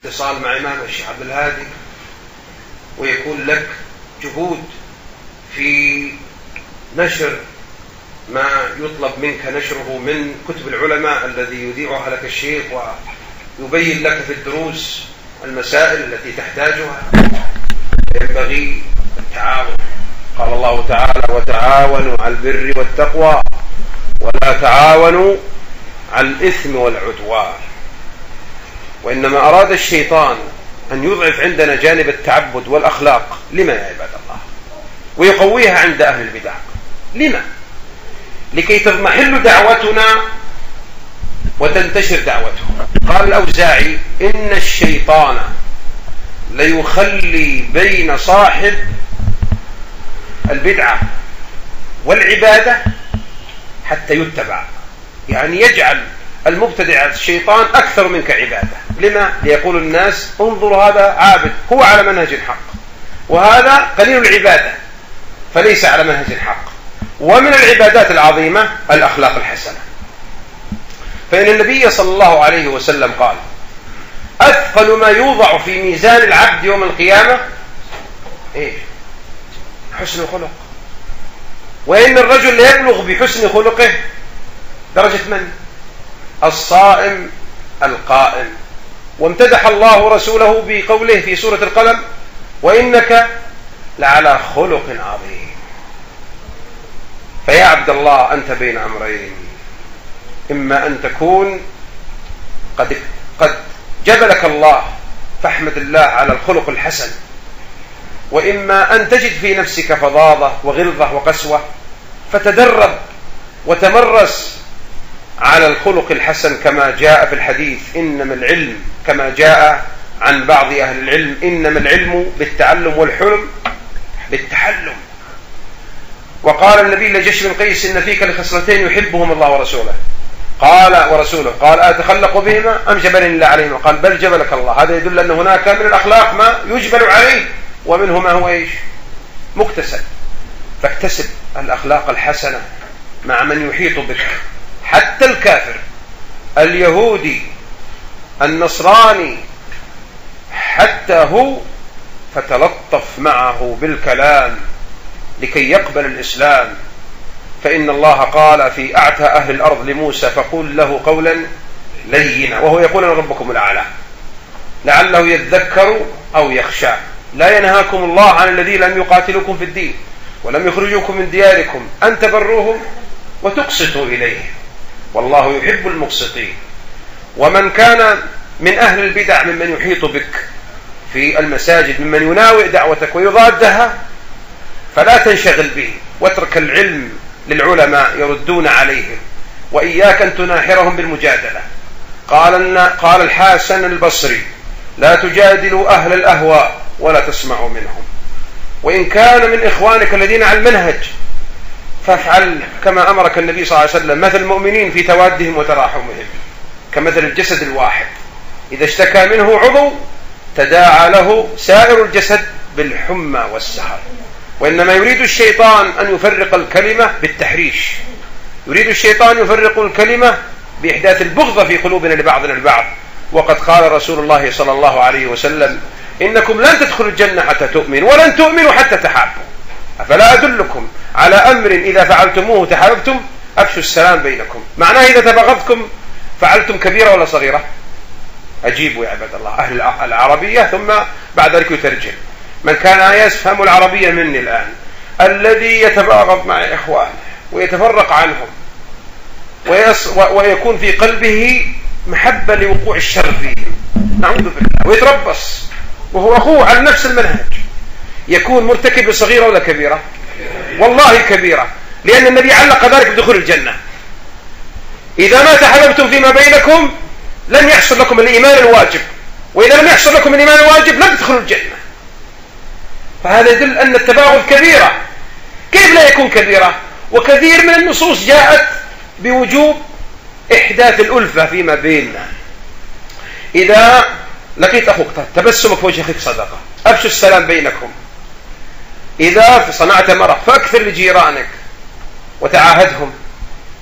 اتصال مع إمام الشيخ عبد الهادي، ويكون لك جهود في نشر ما يطلب منك نشره من كتب العلماء الذي يذيعها لك الشيخ ويبين لك في الدروس المسائل التي تحتاجها، ينبغي التعاون. قال الله تعالى: وتعاونوا على البر والتقوى ولا تعاونوا على الإثم والعدوان. وإنما أراد الشيطان أن يضعف عندنا جانب التعبد والأخلاق. لما يا عباد الله؟ ويقويها عند أهل البدع. لما؟ لكي تضمحل دعوتنا وتنتشر دعوته. قال الأوزاعي: إن الشيطان ليخلي بين صاحب البدعة والعبادة حتى يتبع، يعني يجعل المبتدع الشيطان أكثر منك عبادة. لما؟ ليقول الناس: انظر هذا عابد، هو على منهج حق، وهذا قليل العبادة فليس على منهج حق. ومن العبادات العظيمة الأخلاق الحسنة، فإن النبي صلى الله عليه وسلم قال: أثقل ما يوضع في ميزان العبد يوم القيامة حسن الخلق. وإن الرجل ليبلغ بحسن خلقه درجة من؟ الصائم القائم. وامتدح الله رسوله بقوله في سورة القلم: وإنك لعلى خلق عظيم. فيا عبد الله، أنت بين أمرين: إما أن تكون قد جبلك الله فاحمد الله على الخلق الحسن، وإما أن تجد في نفسك فظاظة وغلظة وقسوة فتدرب وتمرس على الخلق الحسن، كما جاء في الحديث: إنما العلم، كما جاء عن بعض أهل العلم: إنما العلم بالتعلم والحلم بالتحلم. وقال النبي لجيش بن قيس: إن فيك لخصلتين يحبهم الله ورسوله. قال: ورسوله. قال: أتخلق بهما أم جبلني الله عليهما؟ قال: بل جبلك الله. هذا يدل أن هناك من الأخلاق ما يجبل عليه، ومنه ما هو مكتسب. فاكتسب الأخلاق الحسنة مع من يحيط بك، حتى الكافر، اليهودي، النصراني، حتى هو، فتلطف معه بالكلام لكي يقبل الإسلام. فإن الله قال في أعتى أهل الأرض لموسى: فقول له قولا لينا، وهو يقول: أنا ربكم الأعلى، لعله يذكر أو يخشى. لا ينهاكم الله عن الذين لم يقاتلوكم في الدين ولم يخرجوكم من دياركم أن تبروهم وتقسطوا إليه، والله يحب المقسطين. ومن كان من أهل البدع ممن يحيط بك في المساجد، ممن يناوئ دعوتك ويضادها، فلا تنشغل به، واترك العلم للعلماء يردون عليهم، وإياك أن تناحرهم بالمجادلة. قال الحسن البصري: لا تجادلوا أهل الأهواء ولا تسمعوا منهم، وإن كان من إخوانك الذين على المنهج فافعل كما أمرك النبي صلى الله عليه وسلم: مثل المؤمنين في توادهم وتراحمهم كمثل الجسد الواحد، إذا اشتكى منه عضو تداعى له سائر الجسد بالحمى والسهر. وإنما يريد الشيطان أن يفرق الكلمة بالتحريش، يريد الشيطان يفرق الكلمة بإحداث البغضة في قلوبنا لبعضنا البعض. وقد قال رسول الله صلى الله عليه وسلم: إنكم لن تدخلوا الجنة حتى تؤمنوا، ولن تؤمنوا حتى تحابوا. أفلا أدلكم على أمر إذا فعلتموه تحاببتم؟ أفشوا السلام بينكم. معناه إذا تبغضتم فعلتم كبيرة ولا صغيرة؟ أجيبوا يا عباد الله أهل العربية، ثم بعد ذلك يترجم. من كان يفهم العربية مني الآن: الذي يتباغض مع إخوانه ويتفرق عنهم ويكون في قلبه محبة لوقوع الشر فيهم، نعوذ بالله، ويتربص وهو أخوه على نفس المنهج، يكون مرتكب صغيرة ولا كبيرة؟ والله كبيرة، لأن النبي علق ذلك بدخول الجنة. إذا ما تحاببتم فيما بينكم لن يحصل لكم الإيمان الواجب، وإذا لم يحصل لكم الإيمان الواجب لن تدخلوا الجنة. فهذا يدل أن التباغض كبيرة. كيف لا يكون كبيرة؟ وكثير من النصوص جاءت بوجوب إحداث الألفة فيما بيننا. إذا لقيت أخوك تبسمك في وجه أخيك صدقة، أفشوا السلام بينكم. إذا صنعت مرق فأكثر لجيرانك وتعاهدهم.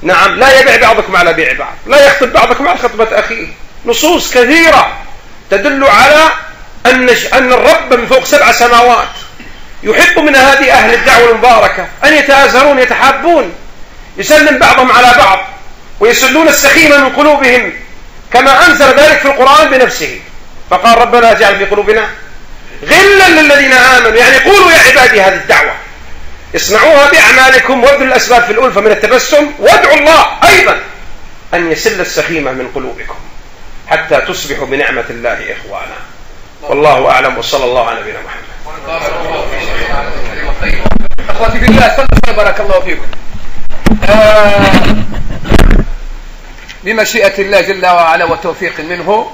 نعم، لا يبيع بعضكم على بيع بعض، لا يخطب بعضكم على خطبة أخيه. نصوص كثيرة تدل على أن الرب من فوق 7 سماوات يحب من هذه أهل الدعوة المباركة أن يتآزرون يتحابون، يسلم بعضهم على بعض ويسلون السخيمة من قلوبهم، كما أنزل ذلك في القرآن بنفسه، فقال ربنا اجعل في قلوبنا غلا للذين آمنوا، يعني قولوا يا عبادي هذه الدعوة، اصنعوها بأعمالكم وابذلوا الأسباب في الألفة من التبسم، وادعوا الله أيضا أن يسل السخيمة من قلوبكم حتى تصبحوا بنعمة الله إخوانا. والله أعلم، وصلى الله على نبينا محمد. أخواتي في الله، استغفر بارك الله فيكم. بمشيئة الله جل وعلا وتوفيق منه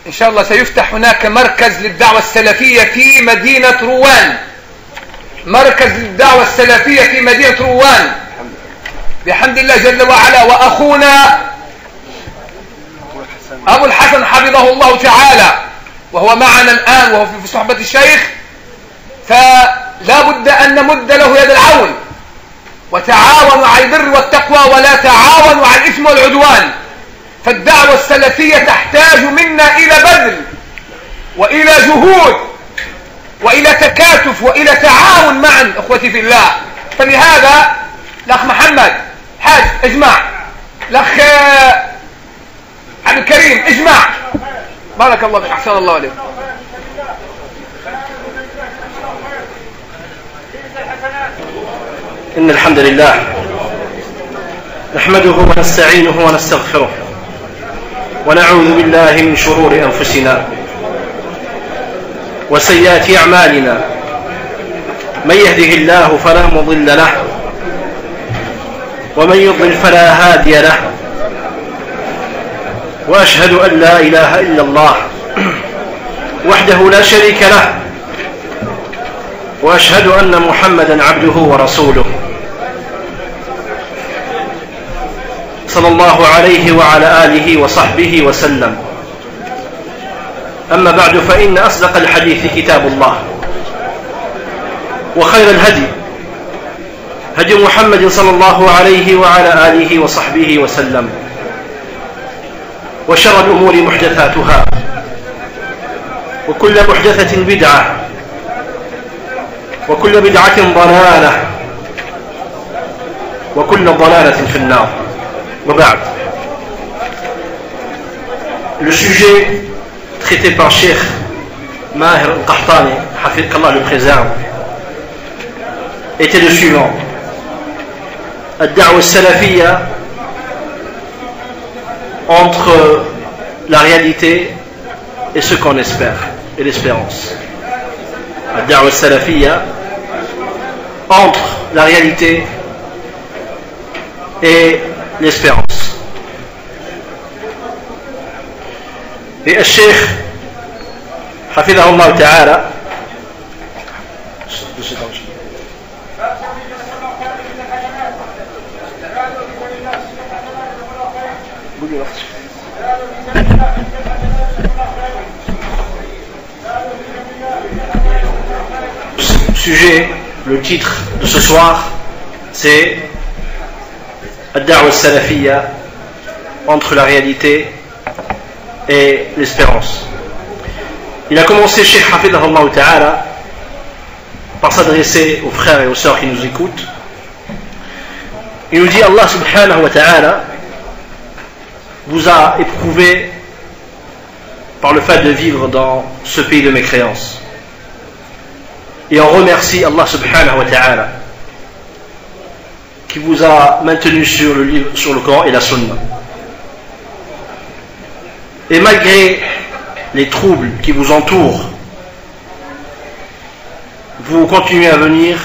إن شاء الله سيفتح هناك مركز للدعوة السلفية في مدينة روان، مركز للدعوة السلفية في مدينة روان بحمد الله جل وعلا. وأخونا أبو الحسن حفظه الله تعالى وهو معنا الآن وهو في صحبة الشيخ، فلا بد أن نمد له يد العون، وتعاونوا على البر والتقوى ولا تعاونوا على الإثم والعدوان. فالدعوة السلفية تحتاج منا إلى بذل وإلى جهود وإلى تكاتف وإلى تعاون معا أخوتي في الله. فلهذا الأخ محمد حاج اجمع، الأخ عبد الكريم اجمع، بارك الله فيك، أحسن الله عليك. إن الحمد لله نحمده ونستعينه ونستغفره ونعوذ بالله من شرور أنفسنا وسيئات أعمالنا، من يهده الله فلا مضل له ومن يضلل فلا هادي له، وأشهد أن لا إله إلا الله وحده لا شريك له، وأشهد أن محمدا عبده ورسوله صلى الله عليه وعلى آله وصحبه وسلم. أما بعد، فإن أصدق الحديث كتاب الله، وخير الهدي هدي محمد صلى الله عليه وعلى آله وصحبه وسلم، وشر الأمور محدثاتها، وكل محدثة بدعة، وكل بدعة ضلالة، وكل ضلالة في النار. وبعد، le sujet traité par Cheikh Maher Al-Qahtani, qu'Allah le préserve, était le suivant: Ad-Da'wa Salafiyya, entre la réalité et ce qu'on espère, et l'espérance. Ad-Da'wa Salafiyya, entre la réalité et l'espérance. Et le Cheikh Hafidahullah Ta'ala sujet, le titre de ce soir, c'est Ad-Da'wa Salafiyya, entre la réalité et l'espérance. Il a commencé, Cheikh Hafidahullah Ta'ala, par s'adresser aux frères et aux sœurs qui nous écoutent. Il nous dit: Allah subhanahu wa ta'ala vous a éprouvé par le fait de vivre dans ce pays de mécréance. Et on remercie Allah subhanahu wa ta'ala qui vous a maintenu sur le livre, sur le Coran et la Sunna. Et malgré les troubles qui vous entourent, vous continuez à venir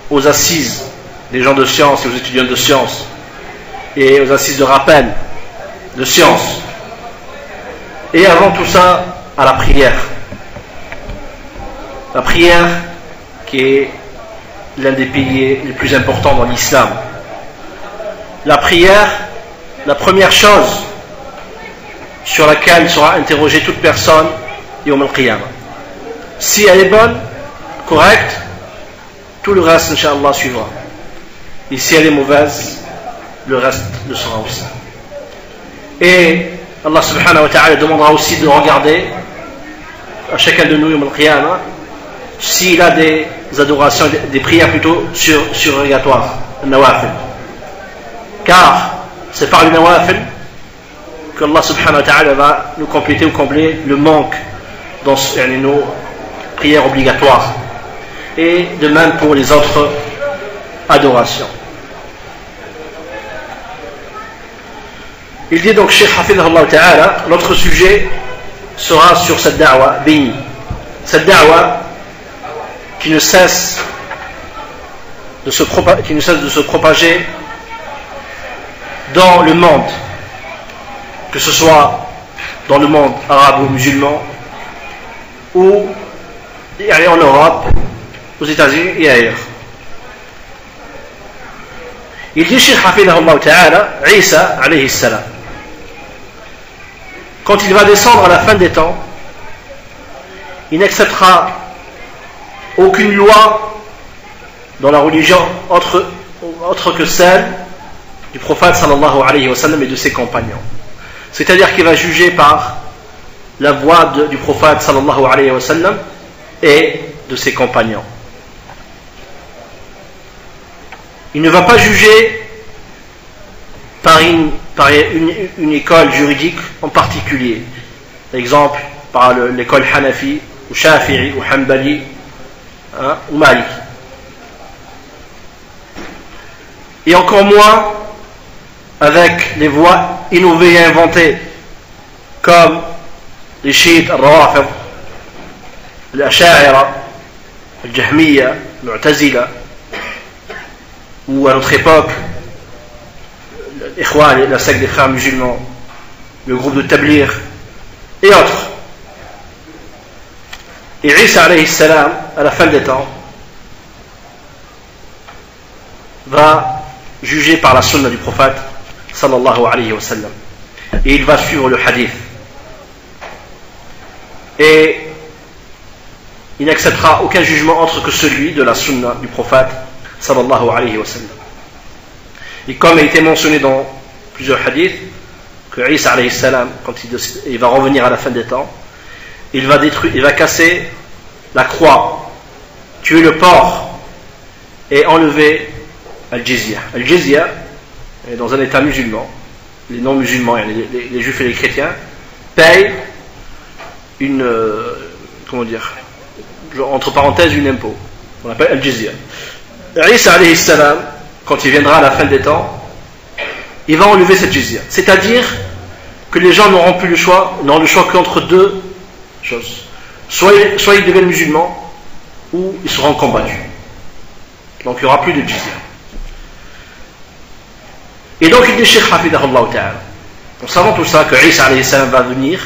aux assises des gens de science et aux étudiants de science et aux assises de rappel de science, et avant tout ça à la prière qui est l'un des piliers les plus importants dans l'islam. La prière, la première chose sur laquelle sera interrogée toute personne Yawm al-Qiyamah. Si elle est bonne, correcte, tout le reste, Inch'Allah, suivra. Et si elle est mauvaise, le reste le sera aussi. Et Allah subhanahu wa ta'ala demandera aussi de regarder à chacun de nous, Yawm al-Qiyamah, s'il a des adorations, des prières plutôt surrogatoires, nawafil. Car c'est par les nawafil que Allah subhanahu wa ta'ala va nous compléter ou combler le manque dans nos prières obligatoires. Et de même pour les autres adorations. Il dit donc, Cheikh Hafidhahullah Ta'ala, notre sujet sera sur cette da'wa bénie. Cette da'wa qui ne cesse de se propager dans le monde, que ce soit dans le monde arabe ou musulman, ou en Europe, aux États-Unis et ailleurs. Il dit, Cheikh Hafidhahullah Ta'ala, Isa alayhi salam, quand il va descendre à la fin des temps, il n'acceptera aucune loi dans la religion autre que celle du prophète sallallahu alayhi wa sallam et de ses compagnons. C'est-à-dire qu'il va juger par la voie du prophète sallallahu alayhi wa sallam et de ses compagnons. Il ne va pas juger par une école juridique en particulier. Par exemple, par l'école Hanafi, ou Shafi'i, ou Hanbali, ou Maliki. Et encore moins avec les voies innovées et inventées, comme les chiites, al-Rawafid, l'Asha'ira, al-Jahmiya, al-Mu'tazila, ou à notre époque, l'Ikhwan, la secte des frères musulmans, le groupe de Tabligh, et autres. Et Isa alayhi salam, à la fin des temps, va juger par la sunna du prophète sallallahu alayhi wa sallam. Et il va suivre le hadith. Et il n'acceptera aucun jugement autre que celui de la sunna du prophète sallallahu alayhi wa sallam. Et comme il a été mentionné dans plusieurs hadiths, que Isa alayhi salam, quand il va revenir à la fin des temps, il va casser la croix, tuer le porc et enlever al-jizya. Al-jizya est dans un état musulman. Les non-musulmans, les juifs et les chrétiens, payent une, entre parenthèses, une impôt. On appelle al-jizya. Isa alayhi salam, quand il viendra à la fin des temps, il va enlever cette jizya. C'est-à-dire que les gens n'auront le choix qu'entre deux choses. Soit ils deviennent musulmans, ou ils seront combattus. Donc il n'y aura plus de jizya. Et donc il dit Cheikh Hafidhahullah Ta'ala, en savant tout ça, que Isa alayhi salam va venir,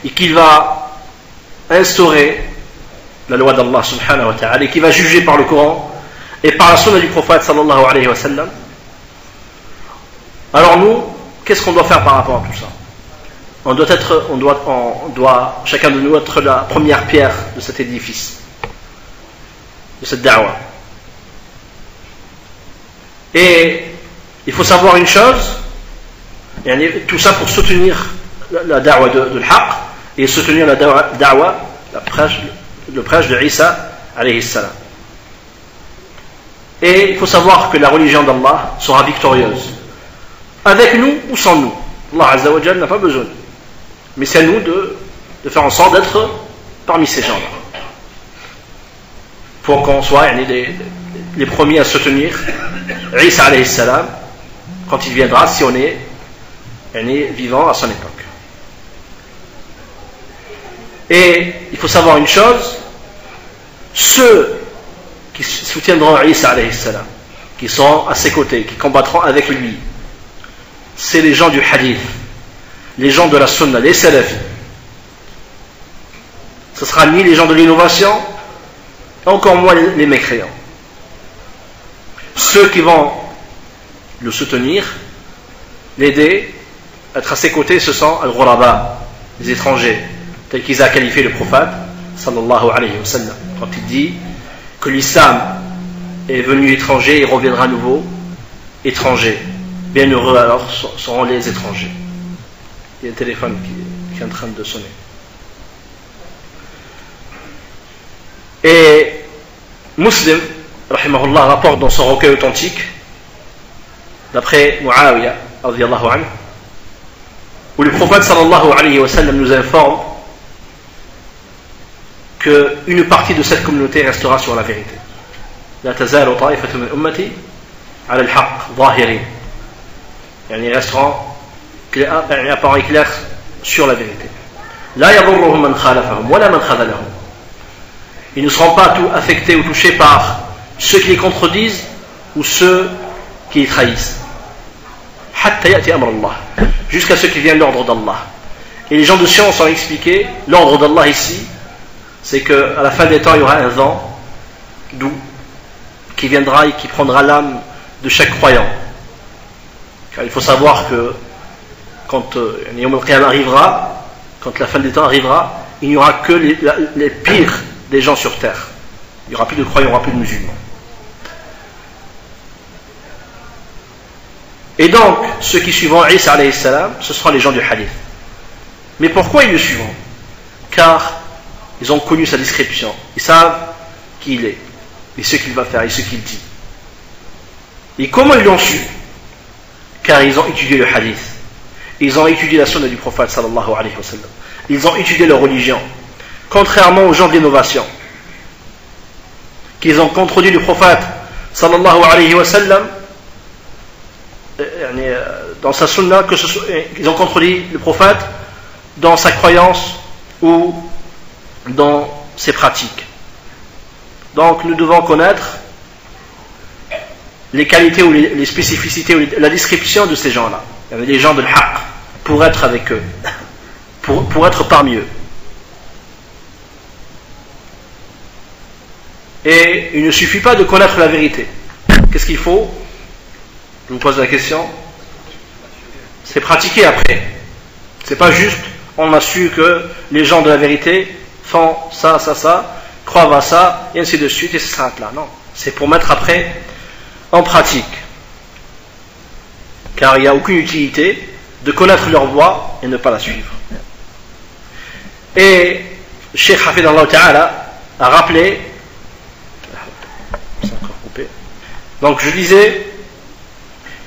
et qu'il va instaurer la loi d'Allah subhanahu wa ta'ala, et qu'il va juger par le Coran, et par la sunna du prophète sallallahu alayhi wa sallam. Alors nous, qu'est-ce qu'on doit faire par rapport à tout ça? On doit chacun de nous être la première pierre de cet édifice, de cette da'wa. Et il faut savoir une chose, tout ça pour soutenir la da'wa de l'haq et soutenir la da'wa, le prêche de Isa alayhi salam. Et il faut savoir que la religion d'Allah sera victorieuse, avec nous ou sans nous. Allah Azza wa Jalla n'a pas besoin. Mais c'est à nous de faire en sorte d'être parmi ces gens-là. Pour qu'on soit les premiers à soutenir Isa alayhi salam quand il viendra, si on est vivant à son époque. Et il faut savoir une chose, ceux qui soutiendront Isa alayhi salam, qui seront à ses côtés, qui combattront avec lui, c'est les gens du hadith, les gens de la sunna, les salafis. Ce sera ni les gens de l'innovation, encore moins les mécréants. Ceux qui vont le soutenir, l'aider, être à ses côtés, ce sont al-ghuraba, les étrangers, tels qu'ils a qualifié le prophète sallallahu alayhi wa sallam, quand il dit que l'islam est venu étranger et reviendra à nouveau étranger. Bienheureux alors seront les étrangers. Il y a un téléphone qui est en train de sonner. Et Muslim, rahimahullah, rapporte dans son recueil authentique, d'après Muawiyah, radiyallahu anhu, où le prophète sallallahu alayhi wa sallam nous informe qu'une partie de cette communauté restera sur la vérité. La tazalu ta'ifatu min ummati ala al-haqq zahirin. Ils resteront apparents et clairs sur la vérité. La yadurruhum man khalafahum wala man khadalahum. Ils ne seront pas tout affectés ou touchés par ceux qui les contredisent ou ceux qui les trahissent. Hatta ya'ti amr Allah. Jusqu'à ce qu'il vienne l'ordre d'Allah. Et les gens de science ont expliqué, l'ordre d'Allah ici, c'est qu'à la fin des temps, il y aura un vent doux qui viendra et qui prendra l'âme de chaque croyant. Car il faut savoir que quand Yawm al-Qiyamah arrivera, quand la fin des temps arrivera, il n'y aura que les pires des gens sur terre. Il n'y aura plus de croyants, il n'y aura plus de musulmans. Et donc, ceux qui suivront Isa alayhi salam, ce seront les gens du hadith. Mais pourquoi ils le suivront? Car ils ont connu sa description. Ils savent qui il est, et ce qu'il va faire, et ce qu'il dit. Et comment ils l'ont su? Car ils ont étudié le hadith. Ils ont étudié la sunna du prophète sallallahu alayhi wa sallam. Ils ont étudié leur religion. Contrairement aux gens d'innovation, qu'ils ont contredit le prophète sallallahu alayhi wa sallam dans sa sunna, ils ont contredit le prophète dans sa croyance ou dans ses pratiques. Donc nous devons connaître les qualités ou les spécificités ou la description de ces gens-là, les gens de l'haq, pour être avec eux, pour être parmi eux. Et il ne suffit pas de connaître la vérité. Qu'est-ce qu'il faut? Je vous pose la question. C'est pratiquer après. C'est pas juste, on a su que les gens de la vérité font ça, ça, ça, croient à ça, et ainsi de suite, et ça s'arrête là. Non. C'est pour mettre après en pratique. Car il n'y a aucune utilité de connaître leur voie et ne pas la suivre. Et Cheikh Hafidallah Ta'ala a rappelé, donc je disais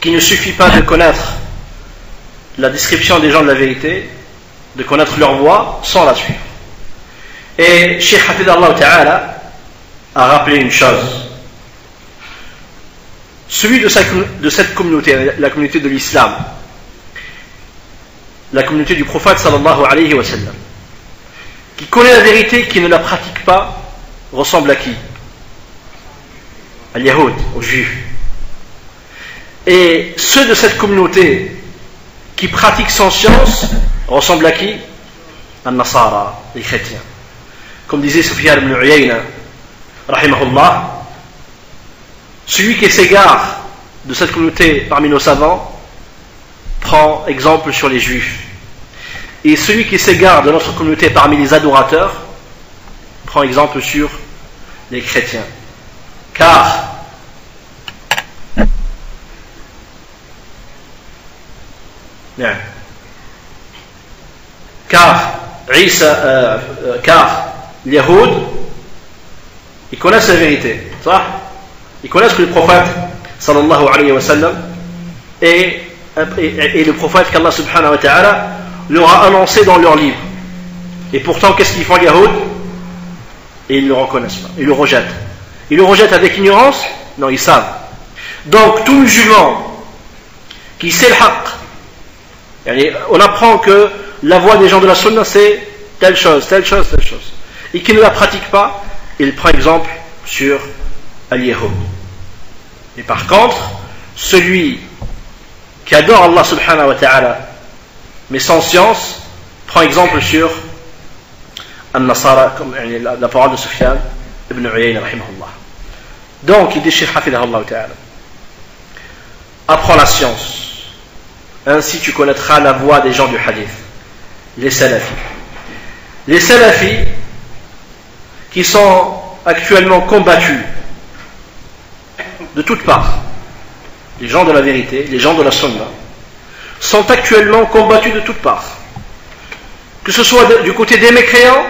qu'il ne suffit pas de connaître la description des gens de la vérité, de connaître leur voie sans la suivre. Et Cheikh Hafidallah Ta'ala a rappelé une chose. Celui de cette communauté, la communauté de l'islam, la communauté du prophète sallallahu alayhi wa sallam, qui connaît la vérité, qui ne la pratique pas, ressemble à qui? Al-Yahoud, aux Juifs. Et ceux de cette communauté qui pratiquent sans science ressemblent à qui? Al-Nasara, les chrétiens. Comme disait Sufyan ibn Uyayna, rahimahullah, celui qui s'égare de cette communauté parmi nos savants prend exemple sur les Juifs. Et celui qui s'égare de notre communauté parmi les adorateurs prend exemple sur les chrétiens. Car les Yahoud, ils connaissent la vérité, ça? Ils connaissent que le prophète sallallahu alayhi wa sallam et le prophète qu'Allah subhanahu wa ta'ala leur a annoncé dans leur livre. Et pourtant, qu'est-ce qu'ils font les Yahoud? Et ils ne le reconnaissent pas, ils le rejettent. Ils le rejettent avec ignorance? Non, ils savent. Donc, tout musulman qui sait le haqq, on apprend que la voie des gens de la sunna c'est telle chose, telle chose, telle chose, et qui ne la pratique pas, il prend exemple sur Al-Yahoud. Et par contre, celui qui adore Allah subhanahu wa ta'ala mais sans science prend exemple sur Al-Nasara, comme la parole de Sufyan ibn Uyayna rahimahullah. Donc il dit Cheikh Hafidahullah ta'ala, apprends la science, ainsi tu connaîtras la voie des gens du hadith, les salafis. Les salafis qui sont actuellement combattus de toutes parts, les gens de la vérité, les gens de la sunna, sont actuellement combattus de toutes parts. que ce soit du côté des mécréants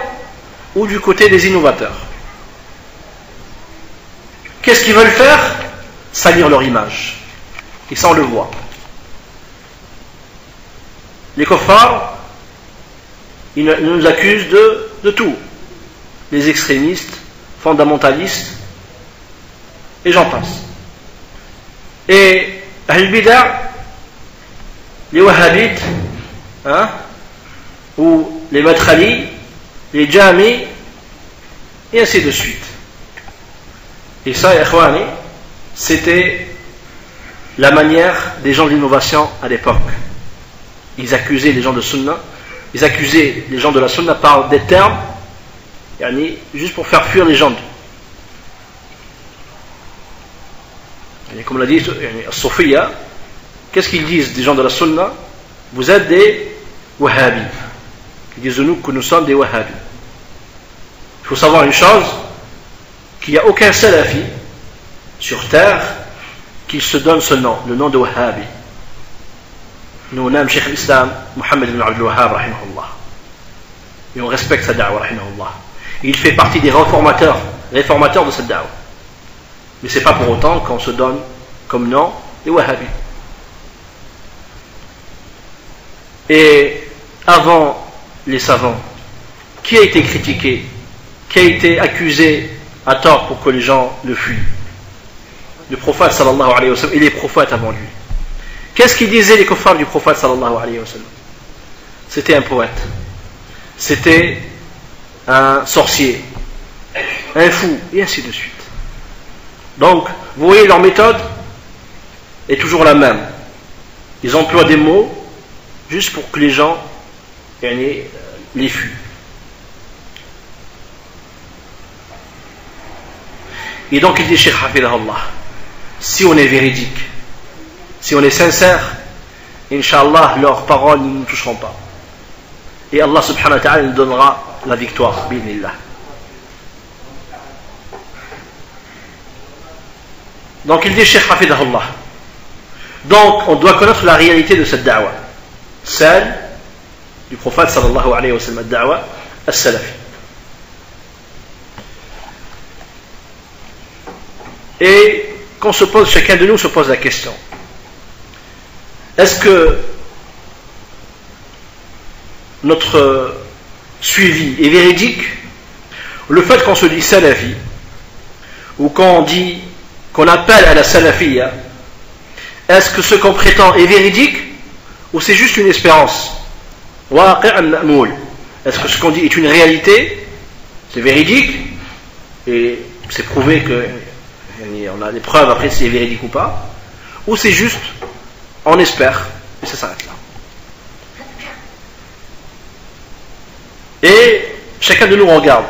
ou du côté des innovateurs. Qu'est-ce qu'ils veulent faire? Salir leur image. Et ça on le voit. Les kuffars, ils nous accusent de tout. Les extrémistes, fondamentalistes, et j'en passe. Et Ahl-Bida', les Wahhabites, ou les Matrali, les Jami, et ainsi de suite. Et ça, Ikhwani, c'était la manière des gens de l'innovation à l'époque. Ils accusaient les gens de Sunna, ils accusaient les gens de la Sunna par des termes, juste pour faire fuir les gens. Et comme l'a dit Sophia, qu'est-ce qu'ils disent des gens de la Sunna? Vous êtes des Wahhabis. Ils disent de nous que nous sommes des Wahhabis. Il faut savoir une chose, qu'il n'y a aucun salafi sur terre qui se donne ce nom, le nom de Wahhabi. Nous on aime Cheikh l'Islam, Mohammed ibn Abdul Wahhab, rahimahullah. Et on respecte sa da'wa, rahimahullah. Il fait partie des réformateurs de cette da'wa. Mais ce n'est pas pour autant qu'on se donne comme nom les Wahhabis. Et avant les savants, qui a été critiqué, qui a été accusé à tort pour que les gens le fuient? Le prophète sallallahu alayhi wa sallam et les prophètes avant lui. Qu'est-ce qu'ils disaient les kuffars du prophète sallallahu alayhi wa sallam? C'était un poète, c'était un sorcier, un fou, et ainsi de suite. Donc, vous voyez, leur méthode est toujours la même. Ils emploient des mots juste pour que les gens les fuient. Et donc il dit, Cheikh Hafidahullah, si on est véridique, si on est sincère, Inch'Allah, leurs paroles ne nous toucheront pas. Et Allah subhanahu wa ta'ala nous donnera la victoire, bi'idhnillah. Donc il dit, Cheikh Hafidahullah, donc on doit connaître la réalité de cette da'wa, celle du prophète sallallahu alayhi wa sallam, da'wa as-salafi. Et qu'on se pose, chacun de nous se pose la question, est-ce que notre suivi est véridique? Le fait qu'on se dit salafi, ou qu'on appelle à la salafiyya, est-ce que ce qu'on prétend est véridique, ou c'est juste une espérance? Est-ce que ce qu'on dit est une réalité, c'est véridique, et c'est prouvé que on a des preuves après si c'est véridique ou pas, ou c'est juste on espère et ça s'arrête là. Et chacun de nous regarde,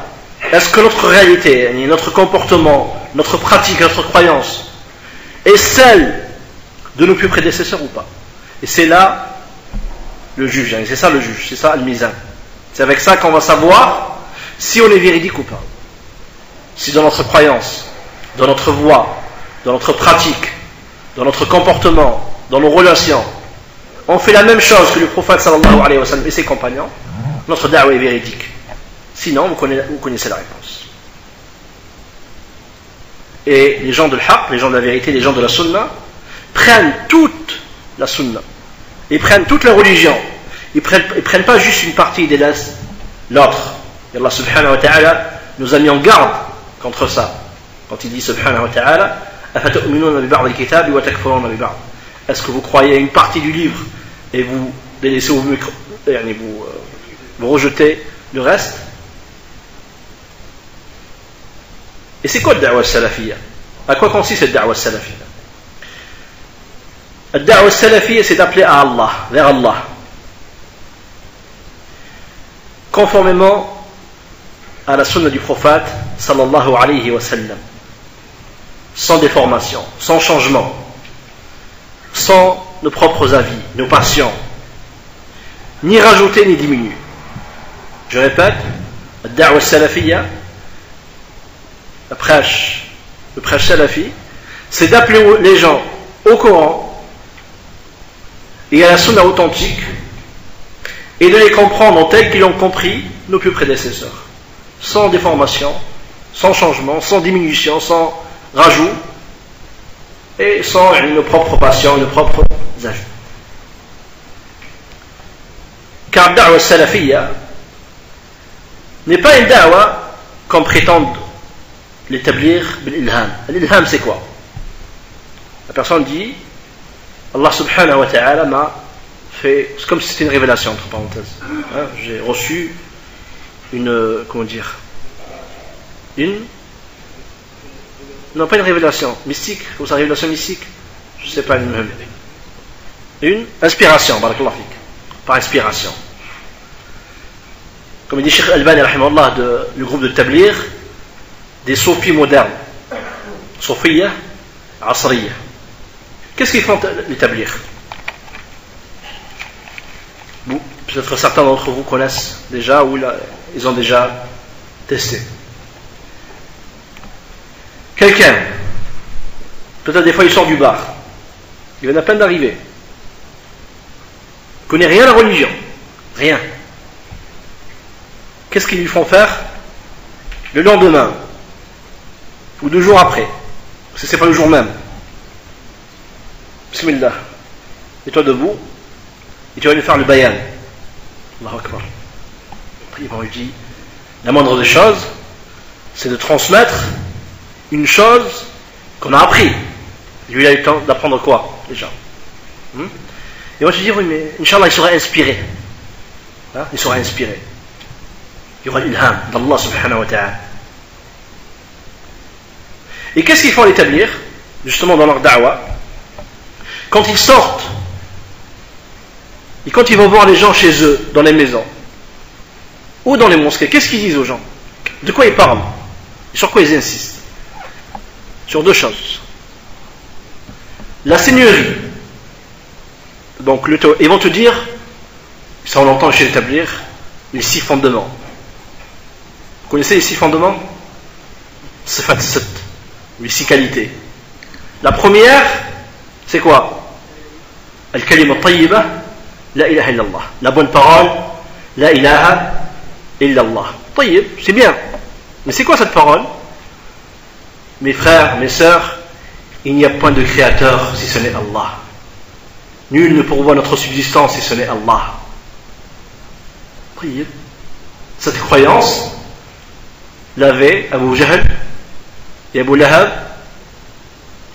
est-ce que notre réalité, notre comportement, notre pratique, notre croyance est celle de nos plus prédécesseurs ou pas? Et c'est là le juge, c'est ça le juge, c'est ça le mizan. C'est avec ça qu'on va savoir si on est véridique ou pas. Si dans notre croyance, dans notre voie, dans notre pratique, dans notre comportement, dans nos relations, on fait la même chose que le prophète sallallahu alayhi wa sallam et ses compagnons, notre da'wa est véridique. Sinon, vous connaissez la réponse. Et les gens de l'haq, les gens de la vérité, les gens de la sunna, prennent toute la sunna. Ils prennent toute la religion. Ils prennent pas juste une partie et délaissent l'autre. Et Allah subhanahu wa ta'ala nous a mis en garde contre ça. Quand il dit subhanahu wa ta'ala, est-ce que vous croyez à une partie du livre et vous délaissez vous rejetez le reste? Et c'est quoi le da'wa salafiyya? À quoi consiste cette da'wa salafiyya? Le da'wa salafiyya, c'est d'appeler à Allah, vers Allah, conformément à la sunna du prophète sallallahu alayhi wa sallam, sans déformation, sans changement, sans nos propres avis, nos passions, ni rajouter ni diminuer. Je répète, le da'wa salafiyya, le prêche salafi, c'est d'appeler les gens au Coran et à la sunna authentique et de les comprendre tels qu'ils l'ont compris nos plus prédécesseurs, sans déformation, sans changement, sans diminution, sans rajout, et sans nos propres passions, nos propres ajouts. Car la da'wa salafiyya n'est pas une da'wa comme prétendent l'établir l'ilham. L'ilham, c'est quoi? La personne dit Allah subhanahu wa ta'ala m'a fait, c'est comme si c'était une révélation entre parenthèses. Hein, j'ai reçu une, comment dire, non pas une révélation mystique, ou sa révélation mystique, je sais pas, une inspiration, barakallahu fik, par inspiration. Comme il dit Cheikh Albani rahimahullah du groupe de Tabligh, des soufis modernes, soufiyya, asriyya. Qu'est-ce qu'ils font les Tabligh? Peut-être certains d'entre vous connaissent déjà ou ils ont déjà testé. Quelqu'un, peut-être des fois il sort du bar, il vient à peine d'arriver, il ne connaît rien à la religion, rien. Qu'est-ce qu'ils lui font faire le lendemain ou 2 jours après, parce que c'est pas le jour même? Bismillah, mets-toi debout et tu vas lui faire le bayan. Allahu Akbar. Après, il lui dit la moindre des choses, c'est de transmettre une chose qu'on a appris. Lui, il a eu le temps d'apprendre quoi déjà? Et moi je dis oui, mais Inch'Allah il sera inspiré. Hein? Il sera inspiré. Il y aura l'ilham d'Allah subhanahu wa ta'ala. Et qu'est-ce qu'ils font les tabligh justement dans leur da'wa? Quand ils sortent et quand ils vont voir les gens chez eux, dans les maisons ou dans les mosquées, qu'est-ce qu'ils disent aux gens? De quoi ils parlent? Et sur quoi ils insistent? Sur 2 choses. La seigneurie. Donc ils vont te dire, ça on l'entend chez les tabligh, les 6 fondements. Vous connaissez les 6 fondements? Sifat Sitt, les 6 qualités. La première, c'est quoi? Al-kalima tayyiba, la ilaha illallah. La bonne parole, la ilaha illallah. Tayyib, c'est bien. Mais c'est quoi cette parole? Mes frères, mes sœurs, il n'y a point de créateur si ce n'est Allah. Nul ne pourvoit notre subsistance si ce n'est Allah. Tayyib. Cette croyance l'avait Abu Jahl et Abu Lahab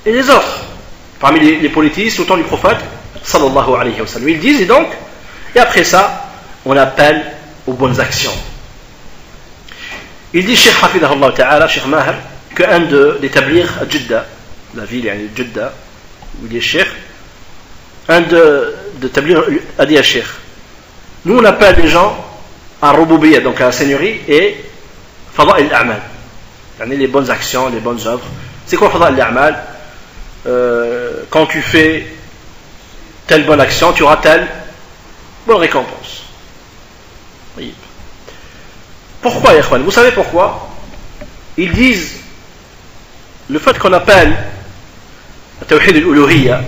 et les autres parmi les polythéistes au temps du prophète sallallahu alayhi wa sallam. Ils disent, et donc, et après ça on appelle aux bonnes actions. Il dit Cheikh Hafidahullah ta'ala, Cheikh Maher, qu'un des tabligh à Jeddah, la ville de Jeddah où il est Cheikh, un de tabligh a dit à Cheikh, nous on appelle les gens à Rububiyya, donc à la seigneurie, et Fada'il al-A'mal, les bonnes actions, les bonnes œuvres. C'est quoi Fada'il al-A'mal? Quand tu fais telle bonne action, tu auras telle bonne récompense. Oui. Pourquoi, ya ikhwan? Vous savez pourquoi? Ils disent le fait qu'on appelle Tawhid al-Uluhiyya,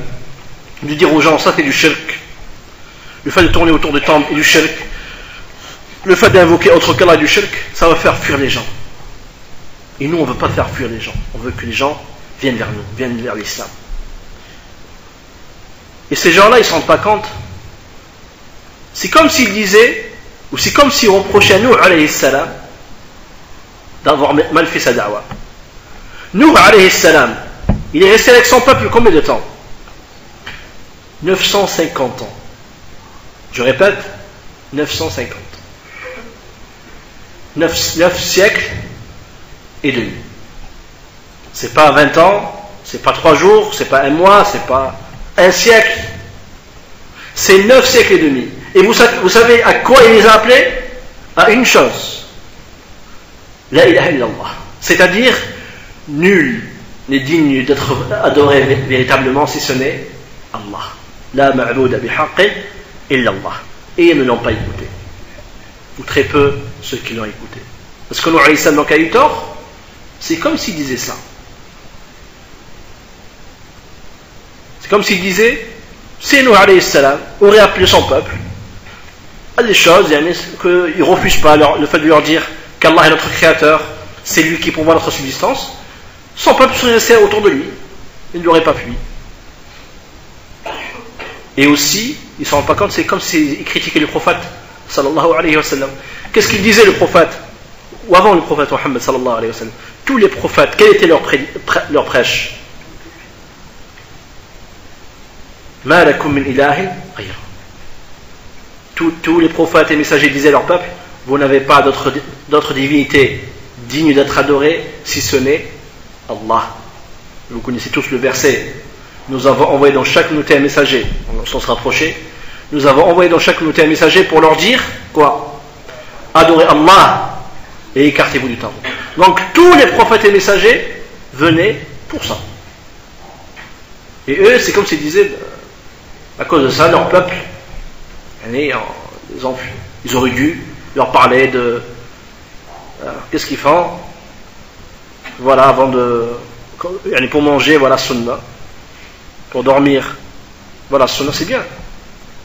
de dire aux gens ça c'est du shirk, le fait de tourner autour du temple est du shirk, le fait d'invoquer autre qu'Allah est du shirk, ça va faire fuir les gens. Et nous on ne veut pas faire fuir les gens, on veut que les gens viennent vers nous, viennent vers l'islam. Et ces gens-là ils ne se rendent pas compte. C'est comme s'ils disaient, ou c'est comme s'ils reprochaient à Nuh alayhi salam d'avoir mal fait sa da'wa. Nuh alayhi salam, il est resté avec son peuple combien de temps? 950 ans. Je répète, 950. 9 siècles et demi. C'est pas 20 ans, c'est pas 3 jours, c'est pas 1 mois, c'est pas 1 siècle. C'est 9 siècles et demi. Et vous savez à quoi il les a appelés? À une chose. La ilaha illallah. C'est-à-dire, nul n'est digne d'être adoré véritablement si ce n'est Allah. La ma'bouda bihaqqin illallah. Et ils ne l'ont pas écouté. Ou très peu ceux qui l'ont écouté. Parce que Nuh alayhi salam, donc, a eu tort. C'est comme s'il disait ça. C'est comme s'il disait, si Nuh alayhi salam aurait appelé son peuple des choses qu'ils ne refusent pas, le fait de leur dire qu'Allah est notre créateur, c'est lui qui pourvoit notre subsistance, son peuple serait resté autour de lui, il ne l'aurait pas fui. Et aussi, ils ne se rendent pas compte, c'est comme s'ils critiquaient le prophète sallallahu alayhi wa sallam. Qu'est-ce qu'il disait le prophète, ou avant le prophète Mohammed sallallahu alayhi wa sallam? Tous les prophètes, quelle était leur prêche? Ma lakum min ilahin ghayra. Tous les prophètes et messagers disaient à leur peuple, vous n'avez pas d'autre divinité digne d'être adorée si ce n'est Allah. Vous connaissez tous le verset. Nous avons envoyé dans chaque communauté un messager, sans se rapprocher, nous avons envoyé dans chaque communauté un messager pour leur dire quoi? Adorez Allah et écartez-vous du temps. Donc tous les prophètes et messagers venaient pour ça. Et eux, c'est comme s'ils disaient, à cause de ça, leur peuple, ils auraient dû leur parler de qu'est-ce qu'ils font, voilà, avant de, pour manger, voilà, sunna, pour dormir, voilà, sunna, c'est bien,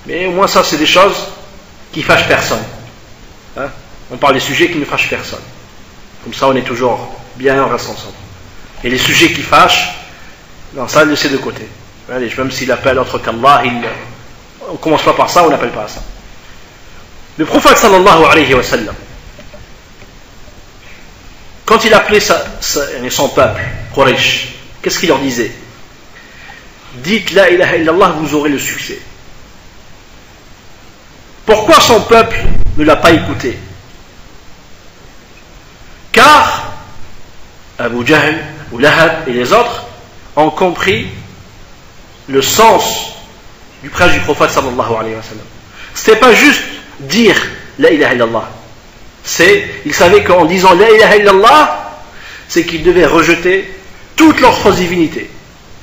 mais au moins ça, c'est des choses qui fâchent personne, hein? On parle des sujets qui ne fâchent personne, comme ça on est toujours bien, on reste ensemble. Et les sujets qui fâchent, non, ça, laissez de côté. Allez, même s'il appelle autre qu'Allah, on ne commence pas par ça, on n'appelle pas à ça. Le prophète sallallahu alayhi wa sallam, quand il appelait son peuple, Quraysh, qu'est-ce qu'il leur disait? Dites la ilaha illallah, vous aurez le succès. Pourquoi son peuple ne l'a pas écouté? Car Abu Jahl, ou Lahab et les autres ont compris le sens du prêche du prophète sallallahu alayhi wa sallam. C'était pas juste dire la ilaha illallah. Ils savaient qu'en disant la ilaha illallah, c'est qu'ils devaient rejeter toutes leurs fausses divinités.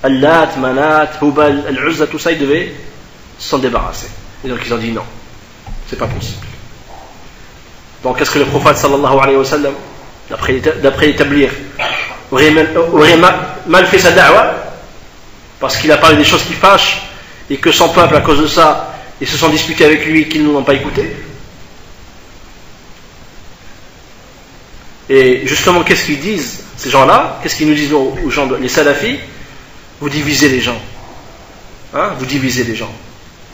Allat, Manat, Hubal, Al-Uzza, tout ça, ils devaient s'en débarrasser. Et donc ils ont dit non, c'est pas possible. Donc est-ce que le prophète sallallahu alayhi wa sallam, d'après établir, aurait mal fait sa da'wa parce qu'il a parlé des choses qui fâchent et que son peuple, à cause de ça, ils se sont disputés avec lui et qu'ils ne l'ont pas écouté? Et justement, qu'est-ce qu'ils disent, ces gens-là? Qu'est-ce qu'ils nous disent aux gens, les salafis? Vous divisez les gens. Hein? Vous divisez les gens.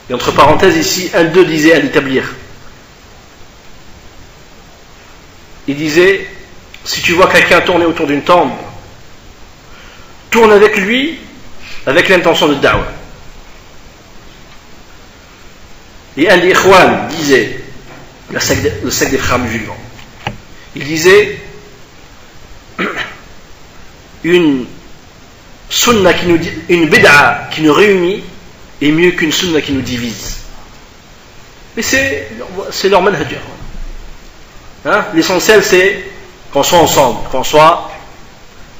Et entre parenthèses, ici, un d'eux disait à l'établir. Il disait, si tu vois quelqu'un tourner autour d'une tombe, tourne avec lui avec l'intention de da'wa. Et un des ikhwan disait, le secte des frères musulmans, il disait, une sunna une bid'a qui nous réunit est mieux qu'une sunna qui nous divise. Mais c'est leur manhaj. Hein? L'essentiel, c'est qu'on soit ensemble, qu'on soit,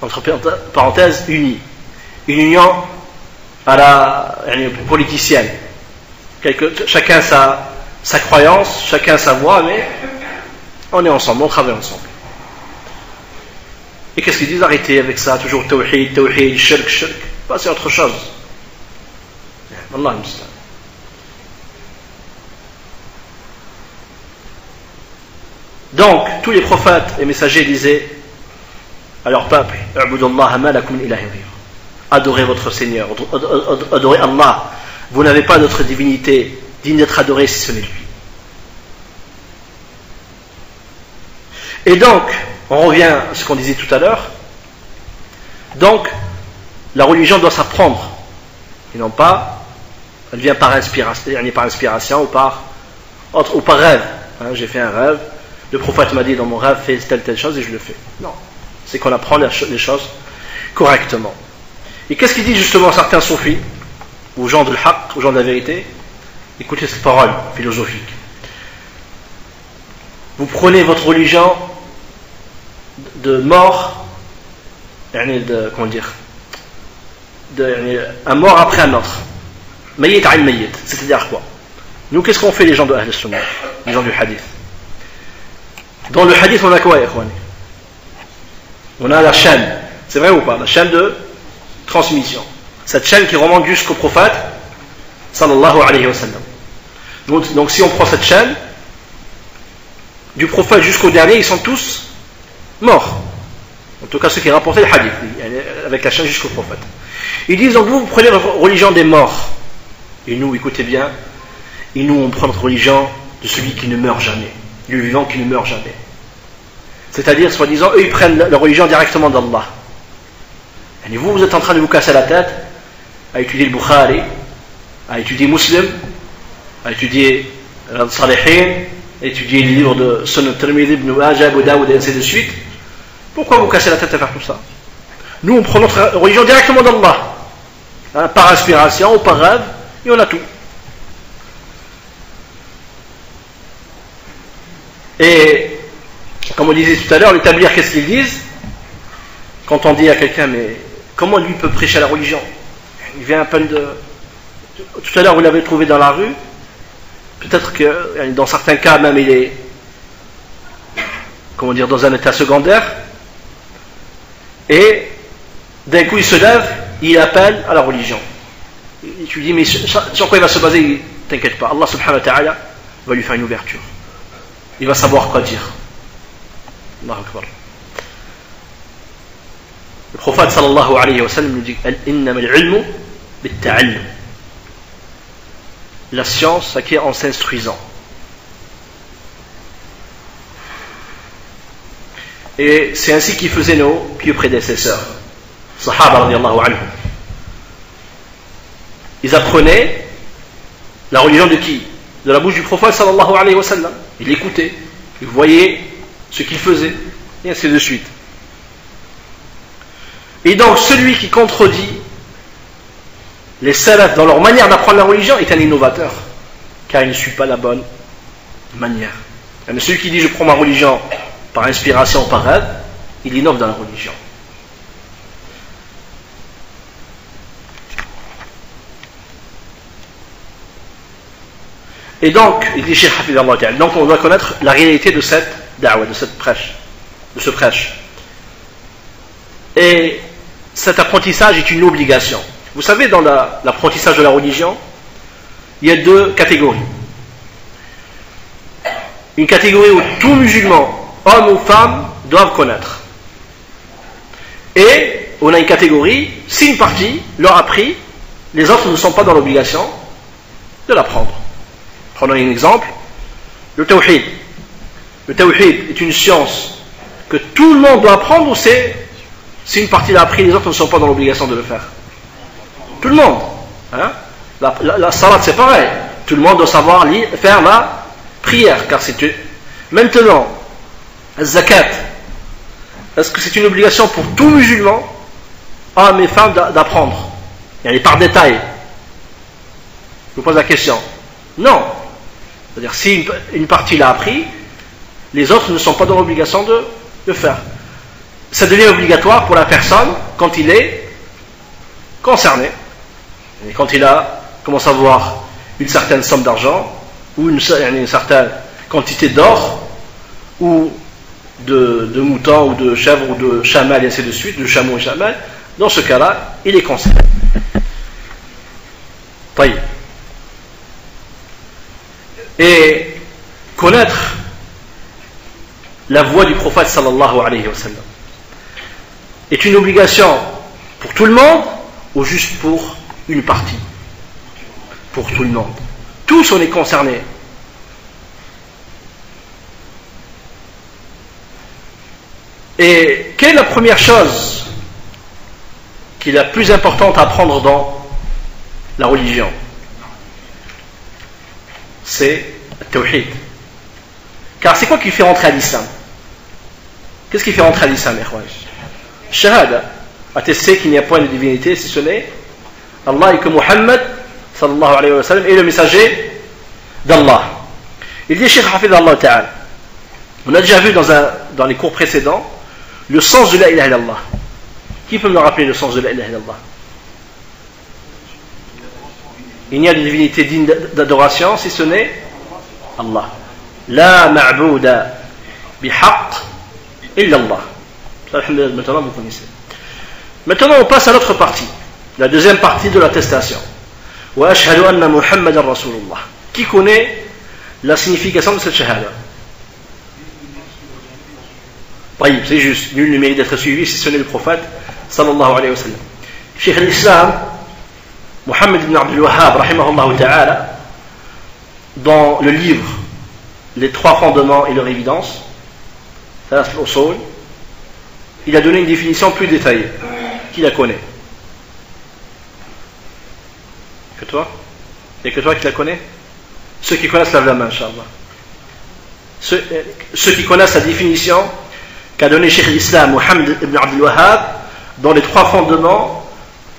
entre parenthèses, unis. Une union à la politicienne. Chacun sa croyance, chacun sa voix, mais on est ensemble, on travaille ensemble. Et qu'est-ce qu'ils disent? Arrêtez avec ça, toujours tawhid, shirk. Bah, c'est autre chose. Allah mustaan. Donc, tous les prophètes et messagers disaient à leur peuple, adorez votre Seigneur, adorez Allah. Vous n'avez pas d'autre divinité digne d'être adorée si ce n'est lui. Et donc, on revient à ce qu'on disait tout à l'heure. Donc, la religion doit s'apprendre. Et non pas, elle vient par inspiration ou par rêve. Hein, j'ai fait un rêve, le prophète m'a dit dans mon rêve, fais telle chose et je le fais. Non, c'est qu'on apprend les choses correctement. Et qu'est-ce qu'il dit justement certains soufis, aux gens de l'haq, aux gens de la vérité? Écoutez cette parole philosophique. Vous prenez votre religion de mort, comment dire, un mort après un autre. Mayyit al mayyit, c'est-à-dire quoi? Nous, qu'est-ce qu'on fait les gens de Ahl Sunnah, les gens du hadith? Dans le hadith, on a quoi, ikhwani? On a la chaîne, c'est vrai ou pas? La chaîne de transmission. Cette chaîne qui remonte jusqu'au prophète sallallahu alayhi wa sallam. Donc si on prend cette chaîne, du prophète jusqu'au dernier, ils sont tous morts. En tout cas, ceux qui rapportaient les hadiths, avec la chaîne jusqu'au prophète. Ils disent, donc vous prenez la religion des morts. Et nous, écoutez bien, et nous, on prend notre religion de celui qui ne meurt jamais, du vivant qui ne meurt jamais. C'est-à-dire, soi-disant, eux, ils prennent la religion directement d'Allah. Et vous, vous êtes en train de vous casser la tête à étudier le Bukhari, à étudier Muslim, à étudier Al-Salihin, à étudier les livres de Sunan Tirmidhi, Ibn Majah, Abu Dawud, et ainsi de suite. Pourquoi vous cassez la tête à faire tout ça? Nous, on prend notre religion directement d'Allah, hein, par inspiration ou par rêve, et on a tout. Et, comme on disait tout à l'heure, l'établir, qu'est-ce qu'ils disent? Quand on dit à quelqu'un, mais comment lui peut prêcher la religion? Il vient à peine de... Tout à l'heure, vous l'avez trouvé dans la rue. Peut-être que, dans certains cas, même, il est, comment dire, dans un état secondaire. Et, d'un coup, il se lève, il appelle à la religion. Et tu lui dis, mais sur quoi il va se baser? T'inquiète pas, Allah subhanahu wa ta'ala va lui faire une ouverture. Il va savoir quoi dire. Allahu Akbar. Le prophète sallallahu alayhi wa sallam nous dit, Innama al-ilmu bit-ta'allum. La science s'acquiert en s'instruisant. Et c'est ainsi qu'ils faisaient nos pieux prédécesseurs, Sahaba radiallahu anhum. Ils apprenaient la religion de qui? De la bouche du prophète sallallahu alayhi wa sallam. Ils l'écoutaient, ils voyaient ce qu'il faisait, et ainsi de suite. Et donc celui qui contredit les salafs dans leur manière d'apprendre la religion est un innovateur, car il ne suit pas la bonne manière. Mais celui qui dit je prends ma religion par inspiration, par rêve, il innove dans la religion. Et donc, il dit Cheikh Hafidallah Ta'ala, donc on doit connaître la réalité de cette da'wah, de cette prêche, de ce prêche. Et cet apprentissage est une obligation. Vous savez, dans l'apprentissage de la religion, il y a deux catégories. Une catégorie où tout musulman, homme ou femme, doivent connaître. Et on a une catégorie, si une partie leur a appris, les autres ne sont pas dans l'obligation de l'apprendre. Prenons un exemple, le tawhid. Le tawhid est une science que tout le monde doit apprendre, ou c'est si une partie l'a appris, les autres ne sont pas dans l'obligation de le faire? Tout le monde. Hein? La salat, c'est pareil. Tout le monde doit savoir faire la prière, car c'est une... Maintenant, la zakat, est-ce que c'est une obligation pour tout musulman, hommes et femmes, d'apprendre? Il y a par détail. Je vous pose la question. Non. C'est-à-dire, si une partie l'a appris, les autres ne sont pas dans l'obligation de le faire. Ça devient obligatoire pour la personne quand il est concerné. Et quand il commence à avoir une certaine somme d'argent, ou une certaine quantité d'or, ou de moutons, ou de chèvres, ou de chamelles, et ainsi de suite, de chameaux et chamelles, dans ce cas-là, il est concerné. Taïb. Et connaître la voie du prophète sallallahu alayhi wa sallam est une obligation pour tout le monde ou juste pour une partie? Pour tout le monde. Tous on est concernés. Et quelle est la première chose qui est la plus importante à apprendre dans la religion? C'est le tawhid. Car c'est quoi qui fait rentrer à l'islam? Qu'est-ce qui fait rentrer à l'islam, ikhwan? Shahada, attester qu'il n'y a point de divinité si ce n'est Allah, et que Muhammad sallallahu alayhi wa sallam est le messager d'Allah. Il dit Cheikh Hafidallah Ta'ala, on a déjà vu dans les cours précédents le sens de la ilaha illallah. Qui peut me rappeler le sens de la ilaha illallah? Il n'y a de divinité digne d'adoration si ce n'est Allah. La ma'bouda bihaq illa Allah. Maintenant vous connaissez. Maintenant on passe à l'autre partie, la deuxième partie de l'attestation. Wa ashhadu anna Muhammadan Rasulullah. Qui connaît la signification de cette shahada? طيب, c'est juste, nul ne mérite d'être suivi si ce n'est le prophète sallallahu alayhi wa sallam. Cheikh al-Islam Muhammad ibn Abdul Wahhab rahimahullah ta'ala, dans le livre Les trois fondements et leur évidence, il a donné une définition plus détaillée. Qui la connaît? Que toi? Et que toi qui la connais? Ceux qui connaissent, lèvent la main, Inch'Allah. Ceux qui connaissent la définition qu'a donné Cheikh l'Islam Muhammad ibn Abdul Wahhab dans les trois fondements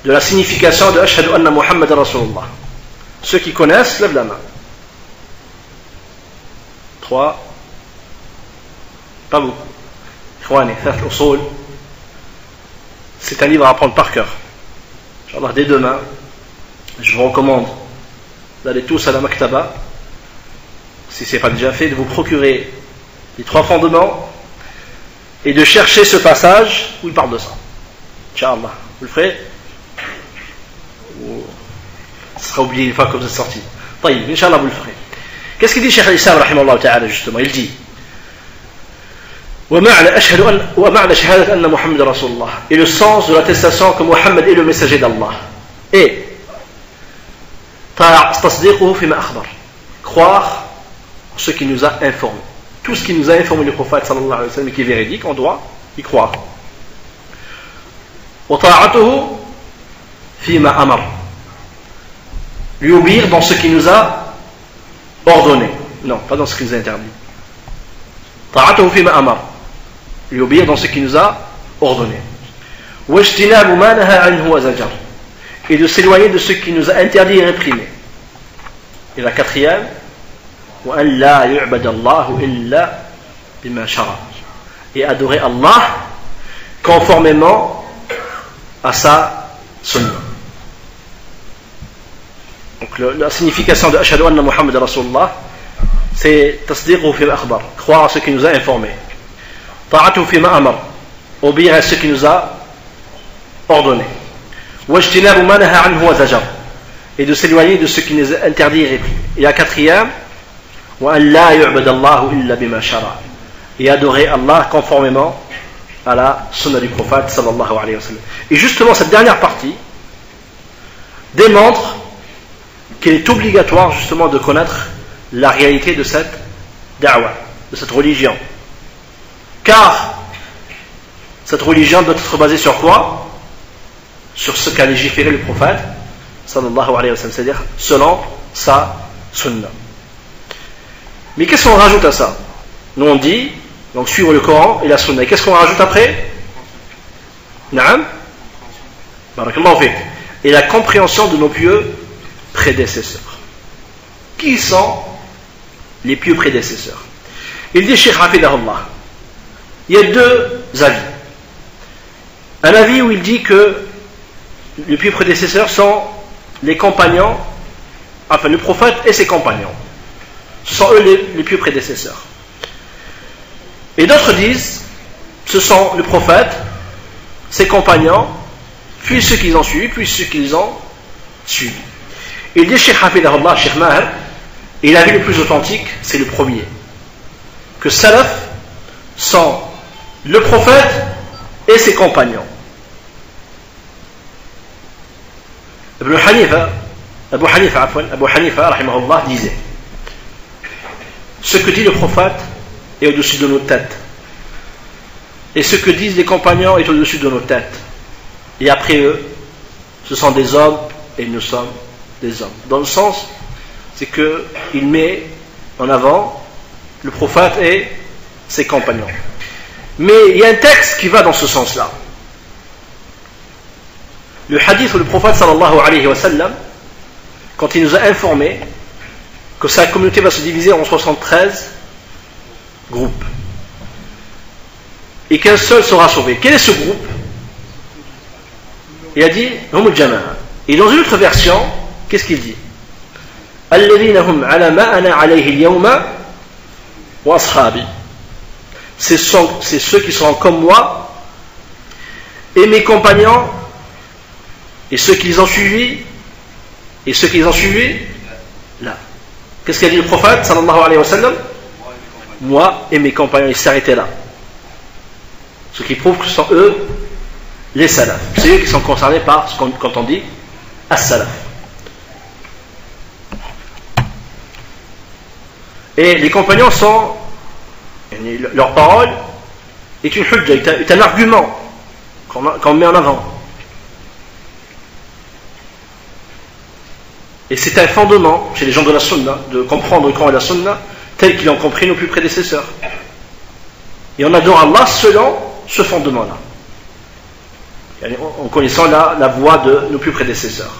de la signification de Ashhadu anna Muhammad Rasulullah. Ceux qui connaissent, lèvent la main. 3. Pas beaucoup. C'est un livre à apprendre par cœur. Inch'Allah, dès demain, je vous recommande d'aller tous à la Maktaba, si ce n'est pas déjà fait, de vous procurer les trois fondements et de chercher ce passage où il parle de ça. Inch'Allah, vous le ferez ou ce sera oublié une fois que vous êtes sorti. Taïb, Inch'Allah, vous le ferez. Qu'est-ce qu'il dit Cheikh al-Islam rahimahullah ta'ala justement? Il dit ومعنى شهادة أن محمد رسول الله, et le sens de l'attestation que Muhammad est le messager d'Allah, et تصديقه فيما أخبر, croire ce qui nous a informé. Tout ce qui nous a informé le prophète sallallahu alayhi wa sallam qui est véridique, on doit y croire. وطاعته فيما أمر, lui obéir dans ce qui nous a ordonné, non, pas dans ce qui nous a interdit. طاعته فيما أمر, lui obéir dans ce qui nous a ordonné. واجتناب ما نهى عنه وزجر, et de s'éloigner de ce qui nous a interdit et réprimé. Et la quatrième, وأن لا يعبد الله إلا بما شرع, et adorer Allah conformément à sa sunna. Donc la signification de Ashhadu anna Muhammad Rasulullah, c'est tasdiqu fi al-akhbar, croire à ce qui nous a informé. Ta'atu fi ma amar, obéir à ce qui nous a ordonné. Wajtinabu ma naha anhu wa zajar, et de s'éloigner de ce qui nous a interdit et réprimé. Et la quatrième, wa an la yu'bad Allahu illa bima shara, et adorer Allah conformément à la sunna du prophète sallallahu alayhi wa sallam. Et justement cette dernière partie démontre qu'il est obligatoire justement de connaître la réalité de cette da'wa, de cette religion. Car cette religion doit être basée sur quoi? Sur ce qu'a légiféré le prophète sallallahu alayhi wa sallam, c'est-à-dire selon sa sunna. Mais qu'est-ce qu'on rajoute à ça? Nous on dit donc suivre le Coran et la sunna. Et qu'est-ce qu'on rajoute après? Naam? Barakallahu fik. Et la compréhension de nos pieux prédécesseurs. Qui sont les pieux prédécesseurs? Il dit Cheikh Hafidahullah, il y a deux avis. Un avis où il dit que les pieux prédécesseurs sont les compagnons, enfin le prophète et ses compagnons. Ce sont eux les pieux prédécesseurs. Et d'autres disent ce sont le prophète, ses compagnons, puis ceux qui ont suivi, puis ceux qui ont suivi. Il dit Cheikh Hafidahullah, Cheikh Maher, et l'avis le plus authentique, c'est le premier. Que Salaf sont le prophète et ses compagnons. Abu Hanifa, rahimahullah, disait ce que dit le prophète est au-dessus de nos têtes, et ce que disent les compagnons est au-dessus de nos têtes, et après eux ce sont des hommes et nous sommes des hommes. Dans le sens, c'est qu'il met en avant le prophète et ses compagnons. Mais il y a un texte qui va dans ce sens-là. Le hadith où le prophète sallallahu alayhi wa sallam, quand il nous a informé que sa communauté va se diviser en 73 groupes et qu'un seul sera sauvé. Quel est ce groupe? Il a dit Humul Jama'a. Et dans une autre version, qu'est-ce qu'il dit? Alladhina hum ala ma ana alayhi al-yawma wa ashabi. C'est ceux qui seront comme moi et mes compagnons et ceux qui les ont suivis et ceux qui les ont suivis là. Qu'est-ce qu'a dit le prophète sallallahu alayhi wa sallam? Moi et mes compagnons. Il s'est arrêté là. Ce qui prouve que ce sont eux les salaf. C'est eux qui sont concernés par ce quand on dit as-salaf. Et les compagnons sont, leur parole est une hujja, est un argument qu'on met en avant. Et c'est un fondement chez les gens de la sunna de comprendre le Coran et la sunna tel qu'ils l'ont compris nos plus prédécesseurs. Et on adore Allah selon ce fondement-là, en connaissant la voie de nos plus prédécesseurs,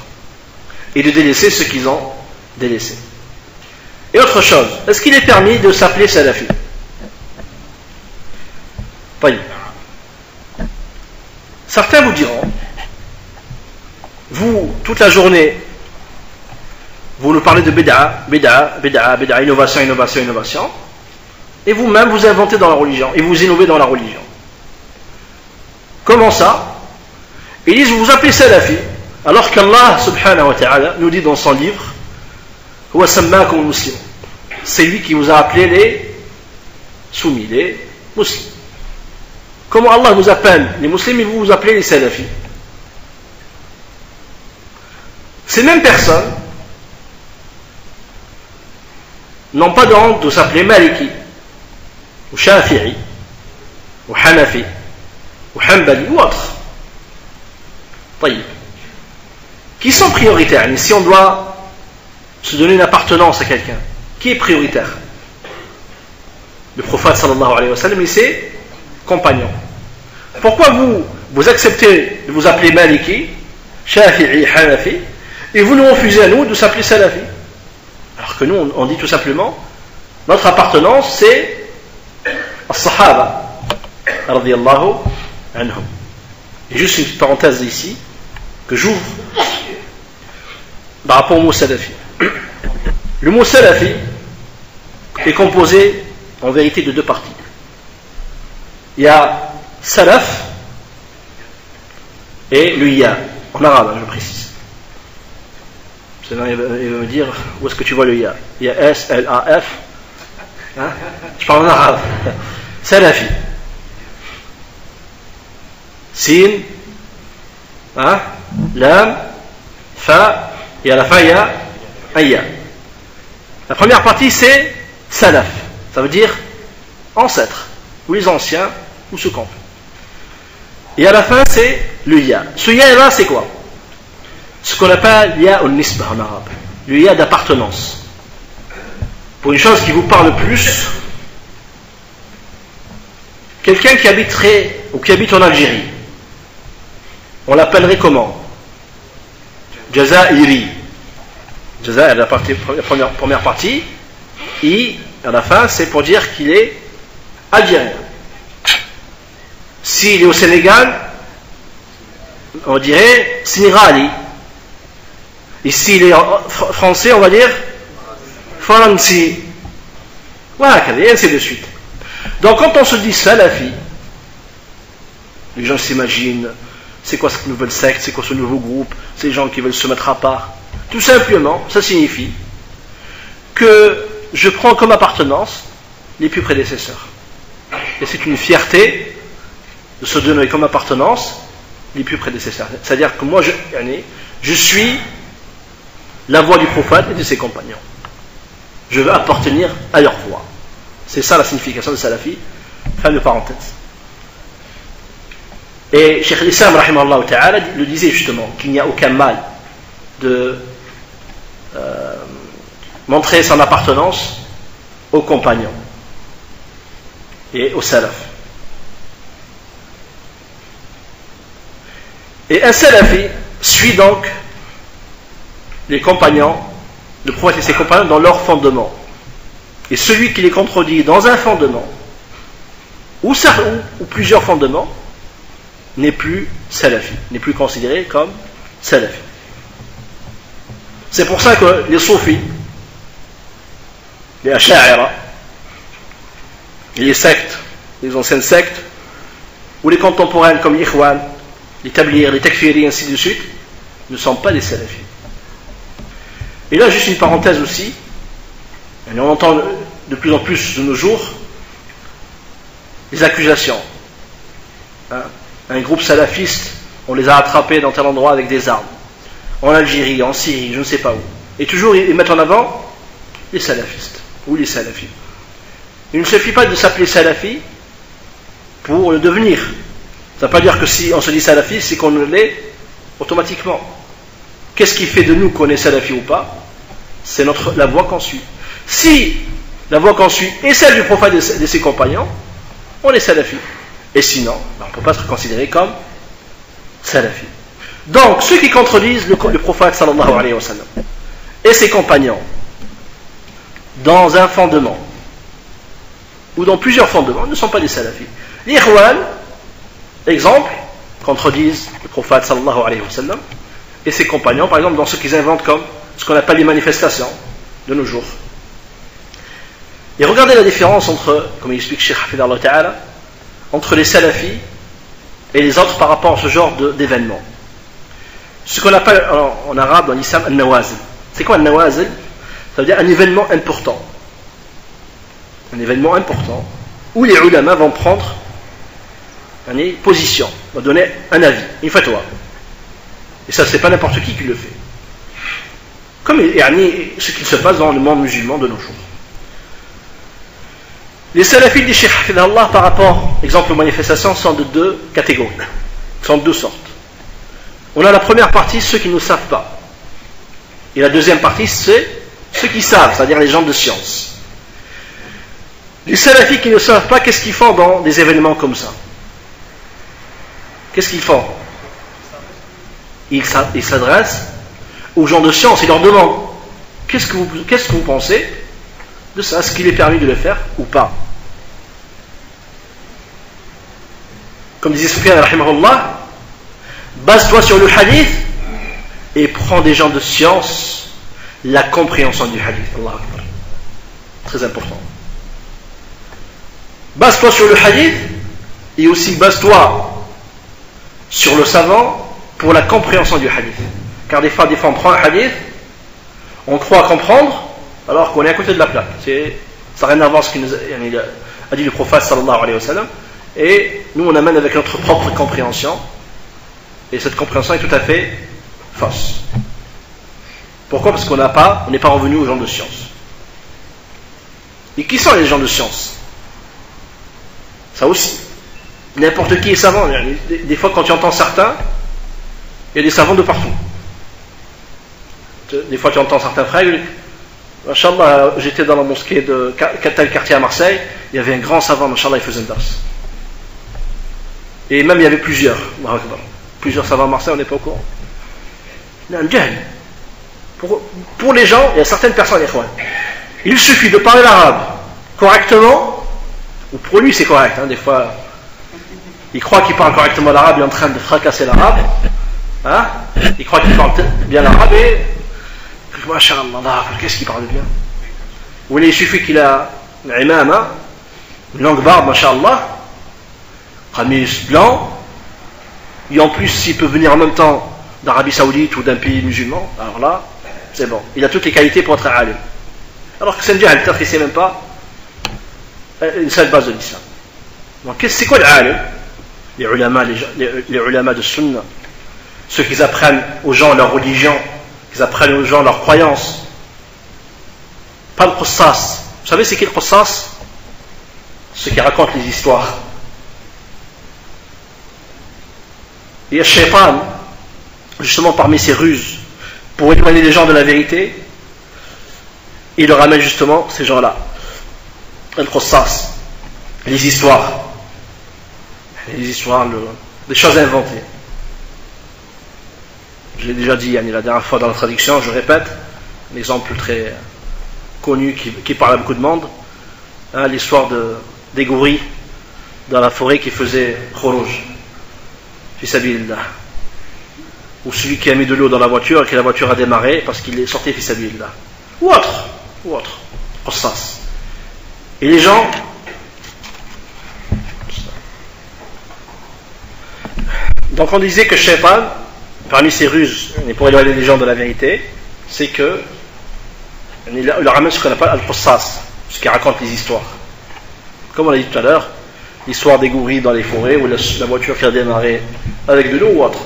et de délaisser ce qu'ils ont délaissé. Et autre chose, est-ce qu'il est permis de s'appeler salafi? Oui. Certains vous diront, vous, toute la journée, vous nous parlez de bid'a, innovation, innovation, innovation, et vous-même vous inventez dans la religion, et vous innovez dans la religion. Comment ça? Ils disent, vous vous appelez salafi, alors qu'Allah subhanahu wa ta'ala nous dit dans son livre, c'est lui qui vous a appelé les soumis, les musulmans. Comment Allah vous appelle les musulmans et vous vous appelez les salafis? Ces mêmes personnes n'ont pas de honte de s'appeler Maliki, ou Shafi'i, ou Hanafi, ou Hanbali, ou autres. Qui sont prioritaires? Et si on doit se donner une appartenance à quelqu'un, qui est prioritaire? Le prophète sallallahu alayhi wa sallam et ses compagnons. Pourquoi vous acceptez de vous appeler Maliki, Shafi'i, Hanafi, et vous nous refusez à nous de s'appeler Salafi? Alors que nous on dit tout simplement, notre appartenance c'est as-sahaba radiyallahu anhum. Et juste une petite parenthèse ici que j'ouvre par rapport au mot salafi. Le mot salafi est composé en vérité de deux parties. Il y a salaf et le ya, en arabe, je précise. Il va me dire où est-ce que tu vois le ya. Il y a S, L, A, F. Hein? Je parle en arabe. Salafi. Sin, hein? Lam, Fa, et à la fin il y a un ya. La première partie c'est salaf. Ça veut dire ancêtre, ou les anciens, ou ceux qu'on fait. Et à la fin c'est le ya. Ce ya là c'est quoi? Ce qu'on appelle ya al-nisbah en arabe, le ya d'appartenance. Pour une chose qui vous parle plus, quelqu'un qui habiterait ou qui habite en Algérie, on l'appellerait comment? Jazairi. Jazair, la première partie, et à la fin c'est pour dire qu'il est algérien. S'il est au Sénégal, on dirait Sénégali. Et s'il est français, on va dire Franci. Voilà, et ainsi de suite. Donc quand on se dit salafi, les gens s'imaginent, c'est quoi cette nouvelle secte, c'est quoi ce nouveau groupe, ces gens qui veulent se mettre à part. Tout simplement, ça signifie que je prends comme appartenance les plus prédécesseurs. Et c'est une fierté de se donner comme appartenance les plus prédécesseurs. C'est-à-dire que moi, je suis la voie du prophète et de ses compagnons. Je veux appartenir à leur voie. C'est ça la signification de salafi. Fin de parenthèse. Et Cheikh al-Islam rahimahullah ta'ala le disait justement qu'il n'y a aucun mal de montrer son appartenance aux compagnons et aux salaf. Et un salafi suit donc les compagnons, le prophète et ses compagnons dans leur fondement. Et celui qui les contredit dans un fondement ou plusieurs fondements n'est plus salafi, n'est plus considéré comme salafi. C'est pour ça que les soufis, les asha'ira, les sectes, les anciennes sectes, ou les contemporaines comme l'Ikhwan, les tablirs, les takfiri, ainsi de suite, ne sont pas des salafis. Et là, juste une parenthèse aussi, et on entend de plus en plus de nos jours les accusations. un groupe salafiste, on les a attrapés dans tel endroit avec des armes, en Algérie, en Syrie, je ne sais pas où. Et toujours ils mettent en avant les salafistes ou les salafis. Il ne suffit pas de s'appeler salafi pour le devenir. Ça ne veut pas dire que si on se dit salafi, c'est qu'on l'est automatiquement. Qu'est-ce qui fait de nous qu'on est salafi ou pas? C'est la voie qu'on suit. Si la voie qu'on suit est celle du prophète et de ses compagnons, on est salafi. Et sinon, on ne peut pas se considérer comme salafi. Donc, ceux qui contredisent le prophète sallallahu alayhi wa sallam et ses compagnons dans un fondement ou dans plusieurs fondements ne sont pas des salafis. Les Ikhwan, exemple, contredisent le prophète sallallahu alayhi wa sallam et ses compagnons, par exemple, dans ce qu'ils inventent comme ce qu'on appelle les manifestations de nos jours. Et regardez la différence entre, comme il explique Cheikh Hafidallah Ta'ala, entre les salafis et les autres par rapport à ce genre d'événements. Ce qu'on appelle en arabe, dans l'islam, un nawazil. C'est quoi un nawazil? Ça veut dire un événement important. Un événement important où les ulama vont prendre une position, vont donner un avis, une fatwa. Et ça, c'est pas n'importe qui le fait. Comme ce qui se passe dans le monde musulman de nos jours. Les salafis du Cheikh Hafidallah par rapport, exemple aux manifestations, sont de deux catégories, sont de deux sortes. On a la première partie, ceux qui ne savent pas. Et la deuxième partie, c'est ceux qui savent, c'est-à-dire les gens de science. Les salafis qui ne savent pas, qu'est-ce qu'ils font dans des événements comme ça? Qu'est-ce qu'ils font? Ils s'adressent aux gens de science, ils leur demandent qu'est-ce que vous pensez de ça, est-ce qu'il est permis de le faire ou pas? Comme disait Sufyan rahimahullah, base-toi sur le hadith et prends des gens de science la compréhension du hadith. Allah Akbar. Très important. Base-toi sur le hadith et aussi base-toi sur le savant pour la compréhension du hadith. Car des fois on prend un hadith, on croit comprendre alors qu'on est à côté de la plaque. Ça n'a rien à voir avec ce qu'il a dit le prophète sallallahu alayhi wa sallam. Et nous on amène avec notre propre compréhension. Et cette compréhension est tout à fait fausse. Pourquoi? Parce qu'on n'est pas revenu aux gens de science. Et qui sont les gens de science? Ça aussi. N'importe qui est savant. Des fois quand tu entends certains, il y a des savants de partout. Des fois tu entends certains frères, Inch'Allah, j'étais dans la mosquée de tel quartier à Marseille, il y avait un grand savant, Inch'Allah, il faisait un dars. Et même il y avait plusieurs savants à Marseille, on n'est pas au courant. Il y a un jahl. Pour les gens, il y a certaines personnes, il suffit de parler l'arabe correctement, ou pour lui c'est correct, des fois, il croit qu'il parle correctement l'arabe, il est en train de fracasser l'arabe, il croit qu'il parle bien l'arabe et Masha'Allah, qu'est-ce qu'il parle bien? Ou il suffit qu'il a une imama, une longue barbe, Masha'Allah, Khamis blanc, et en plus s'il peut venir en même temps d'Arabie Saoudite ou d'un pays musulman, alors là, c'est bon. Il a toutes les qualités pour être un alim. Alors que c'est un jahl, peut-être qu'il ne sait même pas une seule base de l'islam. Donc c'est quoi l'alim? Les ulama de sunna, ceux qui apprennent aux gens leur religion, qu'ils apprennent aux gens leurs croyances. Pas le Qussas. Vous savez c'est qui le Qussas? Ceux qui racontent les histoires. Il y a Shaitan, justement parmi ses ruses, pour éloigner les gens de la vérité, il leur amène justement ces gens-là. Le Qussas. Les histoires. Les choses inventées. Je l'ai déjà dit la dernière fois dans la traduction, je répète, un exemple très connu qui parle à beaucoup de monde, l'histoire des gouris dans la forêt qui faisait khuruj fi sabilillah, ou celui qui a mis de l'eau dans la voiture et que la voiture a démarré parce qu'il est sorti fi sabilillah, ou autre, Qussas. Et les gens, donc on disait que Shaitan, parmi ses ruses, pour éloigner les gens de la vérité, c'est que il leur amène ce qu'on appelle al-Qussas, ce qui raconte les histoires. Comme on l'a dit tout à l'heure, l'histoire des gorilles dans les forêts ou la voiture qui a démarré avec de l'eau ou autre.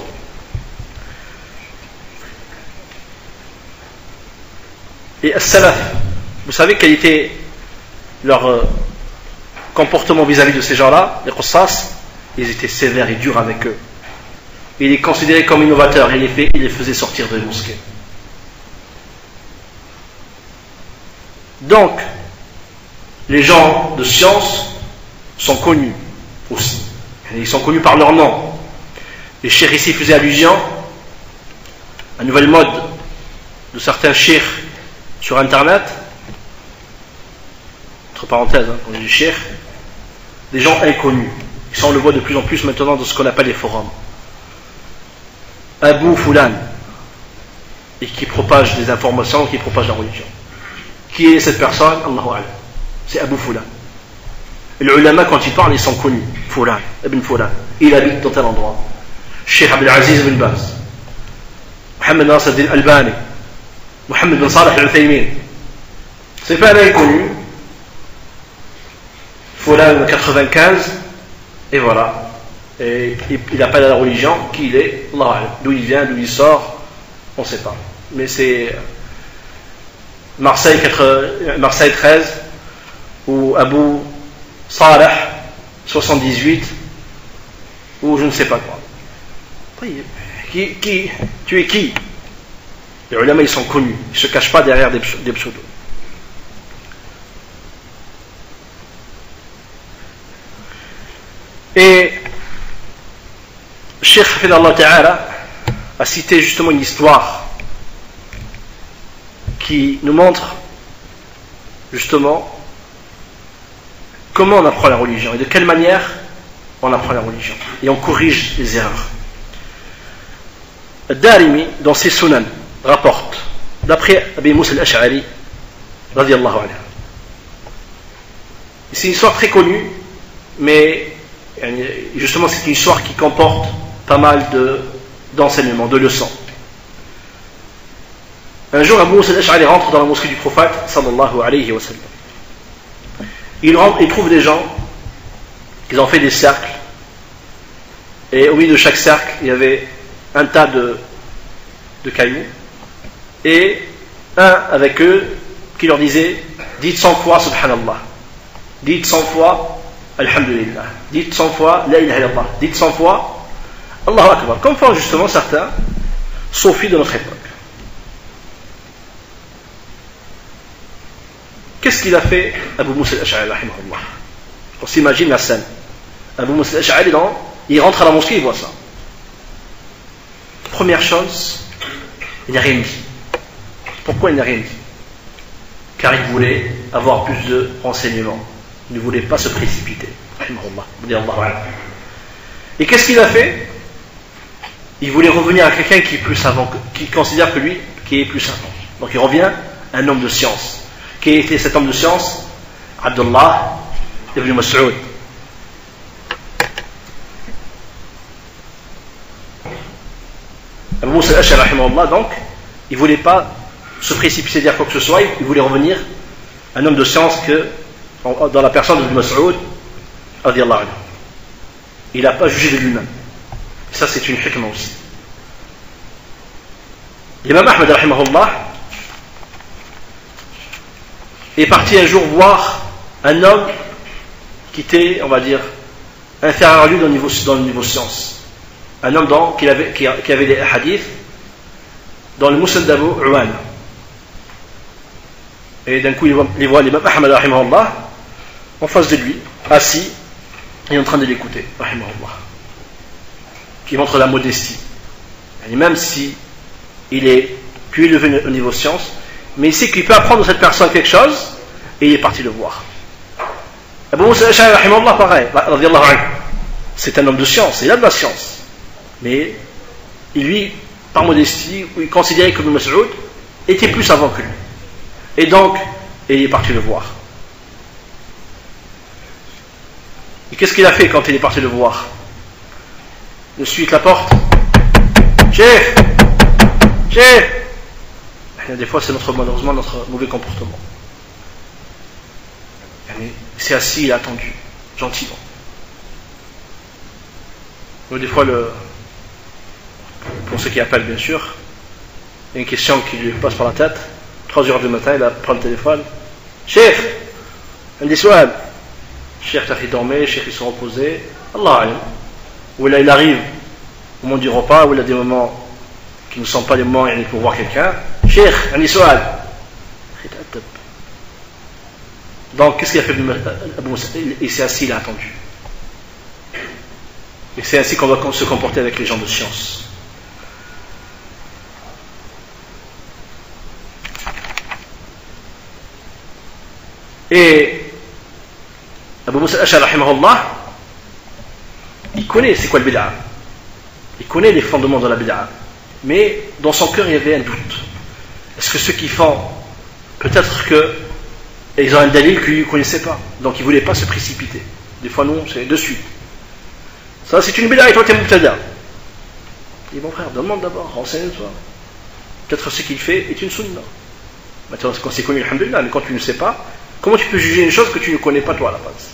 Et as-salaf, vous savez quel était leur comportement vis-à-vis de ces gens-là, les Qussas? Ils étaient sévères et durs avec eux. Il est considéré comme innovateur, il les faisait sortir de la mosquée. Donc, les gens de science sont connus aussi. Ils sont connus par leur nom. Les cheikhs ici faisaient allusion à une nouvelle mode de certains cheikhs sur internet, entre parenthèses, on dit cheikhs, des gens inconnus. Ça on le voit de plus en plus maintenant dans ce qu'on appelle les forums. Abu Fulan, et qui propage des informations, qui propage la religion. Qui est cette personne? Allahu A'lam. C'est Abu Fulan. Et les ulama, quand ils parlent, ils sont connus. Fulan, Ibn Fulan. Il habite dans tel endroit. Cheikh Abdelaziz bin Baz, Mohamed Nasser al-Albani, Mohamed bin Salih al-Uthaymin. C'est pas un inconnu. Fulan 95, et voilà. Et il appelle à la religion qui il est, Allah A'lam. D'où il vient, d'où il sort, on ne sait pas. Mais c'est Marseille 13 ou Abu Saleh 78 ou je ne sais pas quoi. Tu es qui? Les ulama ils sont connus, ils ne se cachent pas derrière des pseudos. Et Cheikh Hafidallah Ta'ala a cité justement une histoire qui nous montre justement comment on apprend la religion et de quelle manière on apprend la religion et on corrige les erreurs. Darimi dans ses sunan rapporte d'après Abi Moussa al-Ash'ari radiyallahu anhu. C'est une histoire très connue, mais justement c'est une histoire qui comporte pas mal d'enseignements, de leçons. Un jour, Abu Moussa al-Ash'ari rentre dans la mosquée du prophète sallallahu alayhi wa sallam. Il trouve des gens, ils ont fait des cercles, et au milieu de chaque cercle, il y avait un tas de cailloux, et un avec eux qui leur disait: dites 100 fois subhanallah, dites 100 fois alhamdulillah, dites 100 fois la ilaha illallah, dites 100 fois Allahu akbar, comme font justement certains soufis de notre époque. Qu'est-ce qu'il a fait Abu Moussa al-Ash'ari rahimahullah? On s'imagine la scène. Abu Moussa al-Ash'ari, il rentre à la mosquée, il voit ça. Première chose, il n'a rien dit. Pourquoi il n'a rien dit? Car il voulait avoir plus de renseignements. Il ne voulait pas se précipiter. Et qu'est-ce qu'il a fait? Il voulait revenir à quelqu'un qui est plus savant, qui considère que lui, qui est plus savant. Donc il revient à un homme de science. Qui était cet homme de science? Abdullah ibn Mas'ud. Abu Moussa al-Ash'ari rahimahullah, donc, il ne voulait pas se précipiter dire quoi que ce soit, il voulait revenir à un homme de science dans la personne d'Ibn Mas'ud radiyallahu anhu. Il n'a pas jugé de lui-même. Ça, c'est une hikmah aussi. L'imam Ahmed rahimahullah est parti un jour voir un homme qui était, on va dire, inférieur à lui dans le niveau science. Un homme qui avait des hadiths dans le Musnad d'Abu Uwan. Et d'un coup, il voit l'imam Ahmad rahimahullah en face de lui, assis, et en train de l'écouter, rahimahullah. Qui montre la modestie. Et même si il est plus élevé au niveau science, mais il sait qu'il peut apprendre de cette personne quelque chose, et il est parti le voir. Abu Moussa al-Ash'ari rahimahullah, pareil, radiyallahu anhu, c'est un homme de science, il a de la science, mais lui, par modestie, il considérait que Ibn Mas'ud était plus savant que lui, et donc il est parti le voir. Et qu'est-ce qu'il a fait quand il est parti le voir? De suite la porte, chef, des fois c'est malheureusement notre mauvais comportement. Il s'est assis, il a attendu, gentiment. Donc des fois, pour ceux qui appellent bien sûr, il y a une question qui lui passe par la tête, 3 heures du matin, il prend le téléphone. Cheikh, il dit Souhab, Cheikh il dormait, Cheikh ils sont reposés, Allah alim. Ou là il arrive au moment du repas, où il a des moments qui ne sont pas les moments pour voir quelqu'un. Cheikh, il dit Souhab. Donc qu'est-ce qu'il a fait Abu Moussa? Il s'est assis, il a attendu. Et c'est ainsi qu'on doit se comporter avec les gens de science. Et Abu Moussa al-Ash'ari rahimahullah, il connaît c'est quoi le bid'a. Il connaît les fondements de la bid'a. Mais dans son cœur il y avait un doute. Est-ce que ceux qui font, peut-être qu'ils ont un dalil qu'il ne connaissait pas. Donc il ne voulait pas se précipiter. Des fois non, c'est de suite. Ça c'est une bid'a et toi t'es mubtada. Il dit mon frère, demande d'abord, renseigne-toi. Peut-être ce qu'il fait est une sunna. Maintenant quand c'est connu, alhamdulillah, mais quand tu ne sais pas, comment tu peux juger une chose que tu ne connais pas toi à la base?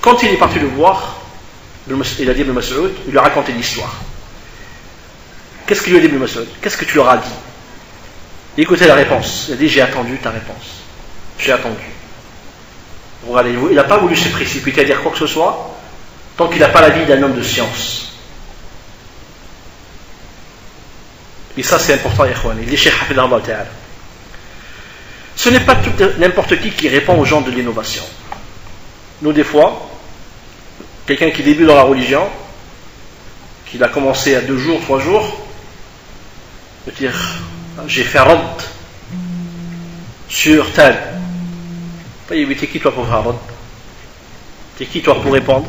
Quand il est parti le voir, il a dit Ibn Mas'ud, il lui a raconté l'histoire. Qu'est-ce qu'il lui a dit Ibn Mas'ud? Qu'est-ce que tu leur as dit? Écoutez la réponse. Il a dit j'ai attendu ta réponse. J'ai attendu. Voilà, il n'a pas voulu se précipiter à dire quoi que ce soit tant qu'il n'a pas l'avis d'un homme de science. Et ça c'est important, Ikhwan. Il dit Cheikh Hafidhahullah Ta'ala. Ce n'est pas n'importe qui répond aux gens de l'innovation. Nous des fois, quelqu'un qui débute dans la religion, qu'il a commencé à 2 jours, 3 jours, de dire j'ai fait rad sur tel. Mais t'es qui toi pour faire rad? T'es qui toi pour répondre?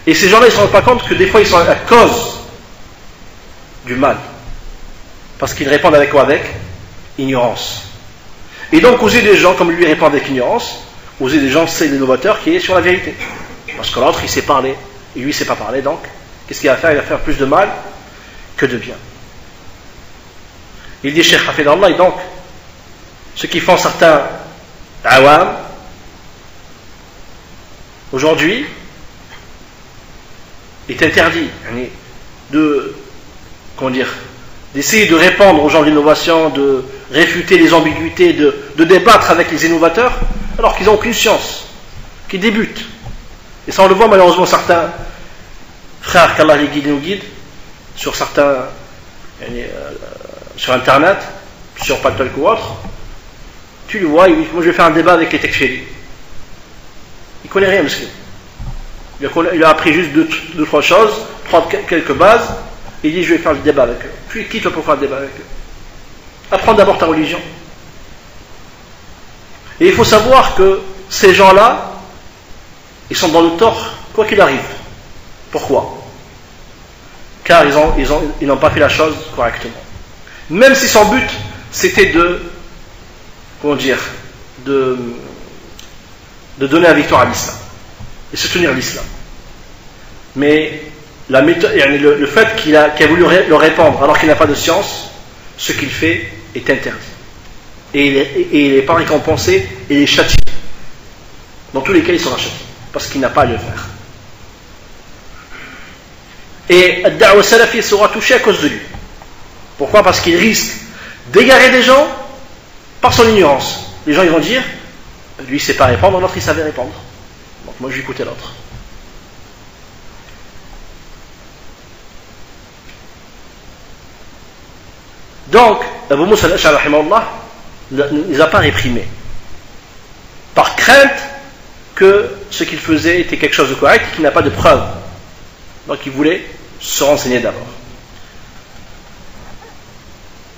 Et ces gens-là ils ne se rendent pas compte que des fois ils sont à cause du mal. Parce qu'ils répondent avec quoi? Avec ignorance. Et donc oser des gens, comme lui répond avec ignorance, oser des gens c'est l'innovateur qui est sur la vérité. Parce que l'autre il sait parler, et lui il ne sait pas parler, donc qu'est-ce qu'il va faire? Il va faire plus de mal que de bien. Il dit Cheikh Hafidhahullah, et donc ce qui font certains awam aujourd'hui est interdit d'essayer de répondre aux gens de l'innovation, de réfuter les ambiguïtés, de débattre avec les innovateurs alors qu'ils n'ont aucune science, qu'ils débutent. Et ça on le voit malheureusement certains frères qu'Allah les guide et nous guide sur certains sur internet, sur Paltalk ou autre. Tu le vois, il dit moi je vais faire un débat avec les tekfiri. Il connaît rien monsieur. Il a appris juste 2-3 choses, quelques bases, et il dit je vais faire le débat avec eux. Puis qui toi pour faire le débat avec eux? Apprends d'abord ta religion. Et il faut savoir que ces gens-là, ils sont dans le tort, quoi qu'il arrive. Pourquoi? Car ils n'ont pas fait la chose correctement. Même si son but, c'était de donner la victoire à l'islam et soutenir l'islam. Mais la méthode, le fait qu'il a voulu leur répondre alors qu'il n'a pas de science, ce qu'il fait est interdit. Et il n'est pas récompensé et il est châtié. Dans tous les cas, il sera châtié parce qu'il n'a pas à le faire. Et Ad-Da'wa Salafi sera touché à cause de lui. Pourquoi? Parce qu'il risque d'égarer des gens par son ignorance. Les gens ils vont dire lui il ne sait pas répondre, l'autre il savait répondre. Donc moi je vais écouter l'autre. Donc Abu Moussa al-Ash'ari rahimahullah ne les a pas réprimés par crainte que ce qu'il faisait était quelque chose de correct et qu'il n'a pas de preuve. Donc il voulait se renseigner d'abord.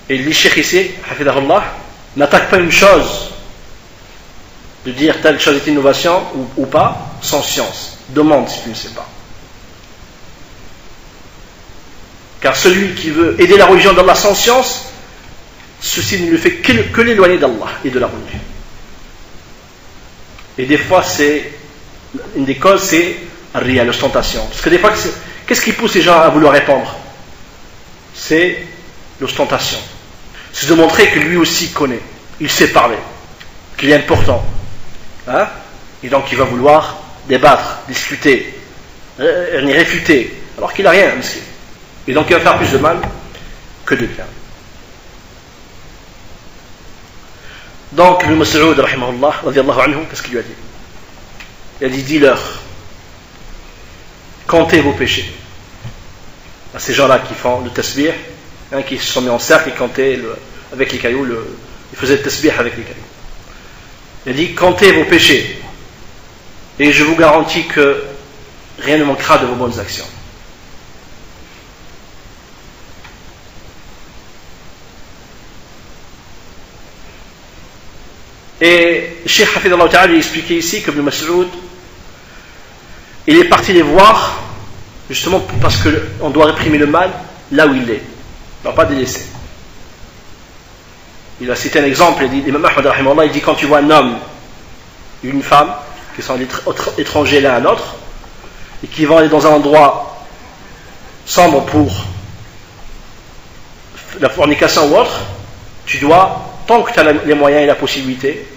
Et le cheikh ici, hafidhahullah, n'attaque pas une chose de dire telle chose est innovation ou pas sans science. Demande si tu ne sais pas. Car celui qui veut aider la religion d'Allah sans science, ceci ne lui fait que l'éloigner d'Allah et de la religion. Et des fois, une des causes, c'est l'ostentation. Parce que des fois, qu'est-ce qui pousse les gens à vouloir répondre? C'est l'ostentation. C'est de montrer que lui aussi connaît, il sait parler, qu'il est important. Hein? Et donc il va vouloir débattre, discuter, réfuter, alors qu'il n'a rien. Et donc il va faire plus de mal que de bien. Donc Ibn Mas'ud, radiyallahu anhu, qu'est-ce qu'il lui a dit? Il a dit, dis-leur, comptez vos péchés. À ces gens-là qui font le tasbih, hein, qui se sont mis en cercle et comptaient avec les cailloux, ils faisaient le tasbih avec les cailloux. Il a dit, comptez vos péchés, et je vous garantis que rien ne manquera de vos bonnes actions. Et Cheikh Hafidallah Ta'ala a expliqué ici que Ibn Mas'ud, il est parti les voir justement parce qu'on doit réprimer le mal là où il est, on ne va pas délaisser. Il a cité un exemple, il dit, l'imam Ahmad rahimahullah, il dit, quand tu vois un homme et une femme qui sont étrangers l'un à l'autre et qui vont aller dans un endroit sombre pour la fornication ou autre, tu dois, tant que tu as les moyens et la possibilité,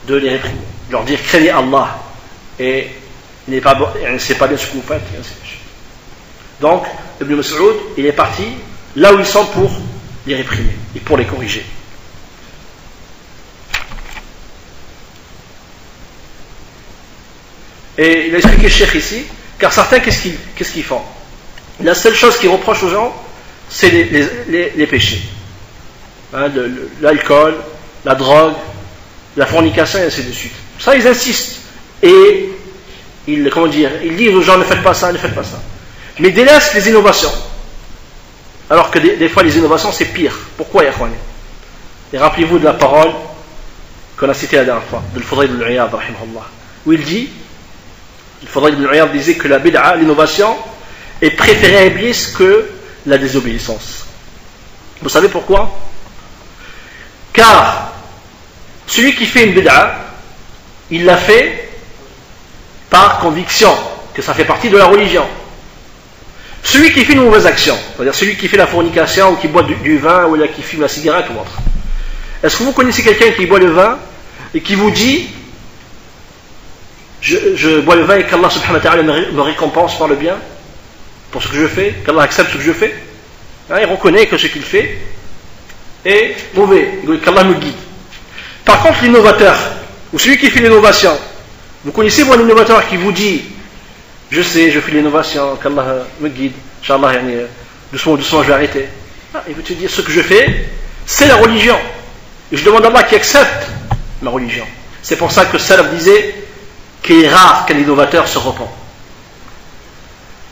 de les réprimer, de leur dire craignez Allah et c'est pas bien ce que vous faites, et ainsi de suite. Donc Ibn Mas'ud, il est parti là où ils sont pour les réprimer et pour les corriger. Et il a expliqué le cheikh ici, car certains qu'est-ce qu'ils font? La seule chose qu'ils reprochent aux gens, c'est les péchés, hein, l'alcool, la drogue, la fornication et ainsi de suite. Ça ils insistent et ils disent aux gens ne faites pas ça, ne faites pas ça. Mais ils délaissent les innovations. Alors que des fois les innovations c'est pire. Pourquoi Yakhwani? Et rappelez-vous de la parole qu'on a citée la dernière fois, de Al-Fudayl ibn Iyad rahimahullah, où il dit, Al-Fudayl ibn Iyad disait que la bid'a, l'innovation, est préférée à Iblis que la désobéissance. Vous savez pourquoi? Car celui qui fait une bid'a, il l'a fait par conviction que ça fait partie de la religion. Celui qui fait une mauvaise action, c'est-à-dire celui qui fait la fornication ou qui boit du vin ou qui fume la cigarette ou autre, est-ce que vous connaissez quelqu'un qui boit le vin et qui vous dit je bois le vin et qu'Allah subhanahu wa ta'ala me récompense par le bien pour ce que je fais, qu'Allah accepte ce que je fais, hein, il reconnaît que ce qu'il fait est mauvais, qu'Allah me guide. Par contre l'innovateur ou celui qui fait l'innovation, vous connaissez un innovateur qui vous dit je sais, je fais l'innovation, qu'Allah me guide, Inch'Allah, doucement, doucement, je vais arrêter. Ah, il veut te dire, ce que je fais, c'est la religion. Et je demande à Allah qui accepte ma religion. C'est pour ça que Salaf disait qu'il est rare qu'un innovateur se repent.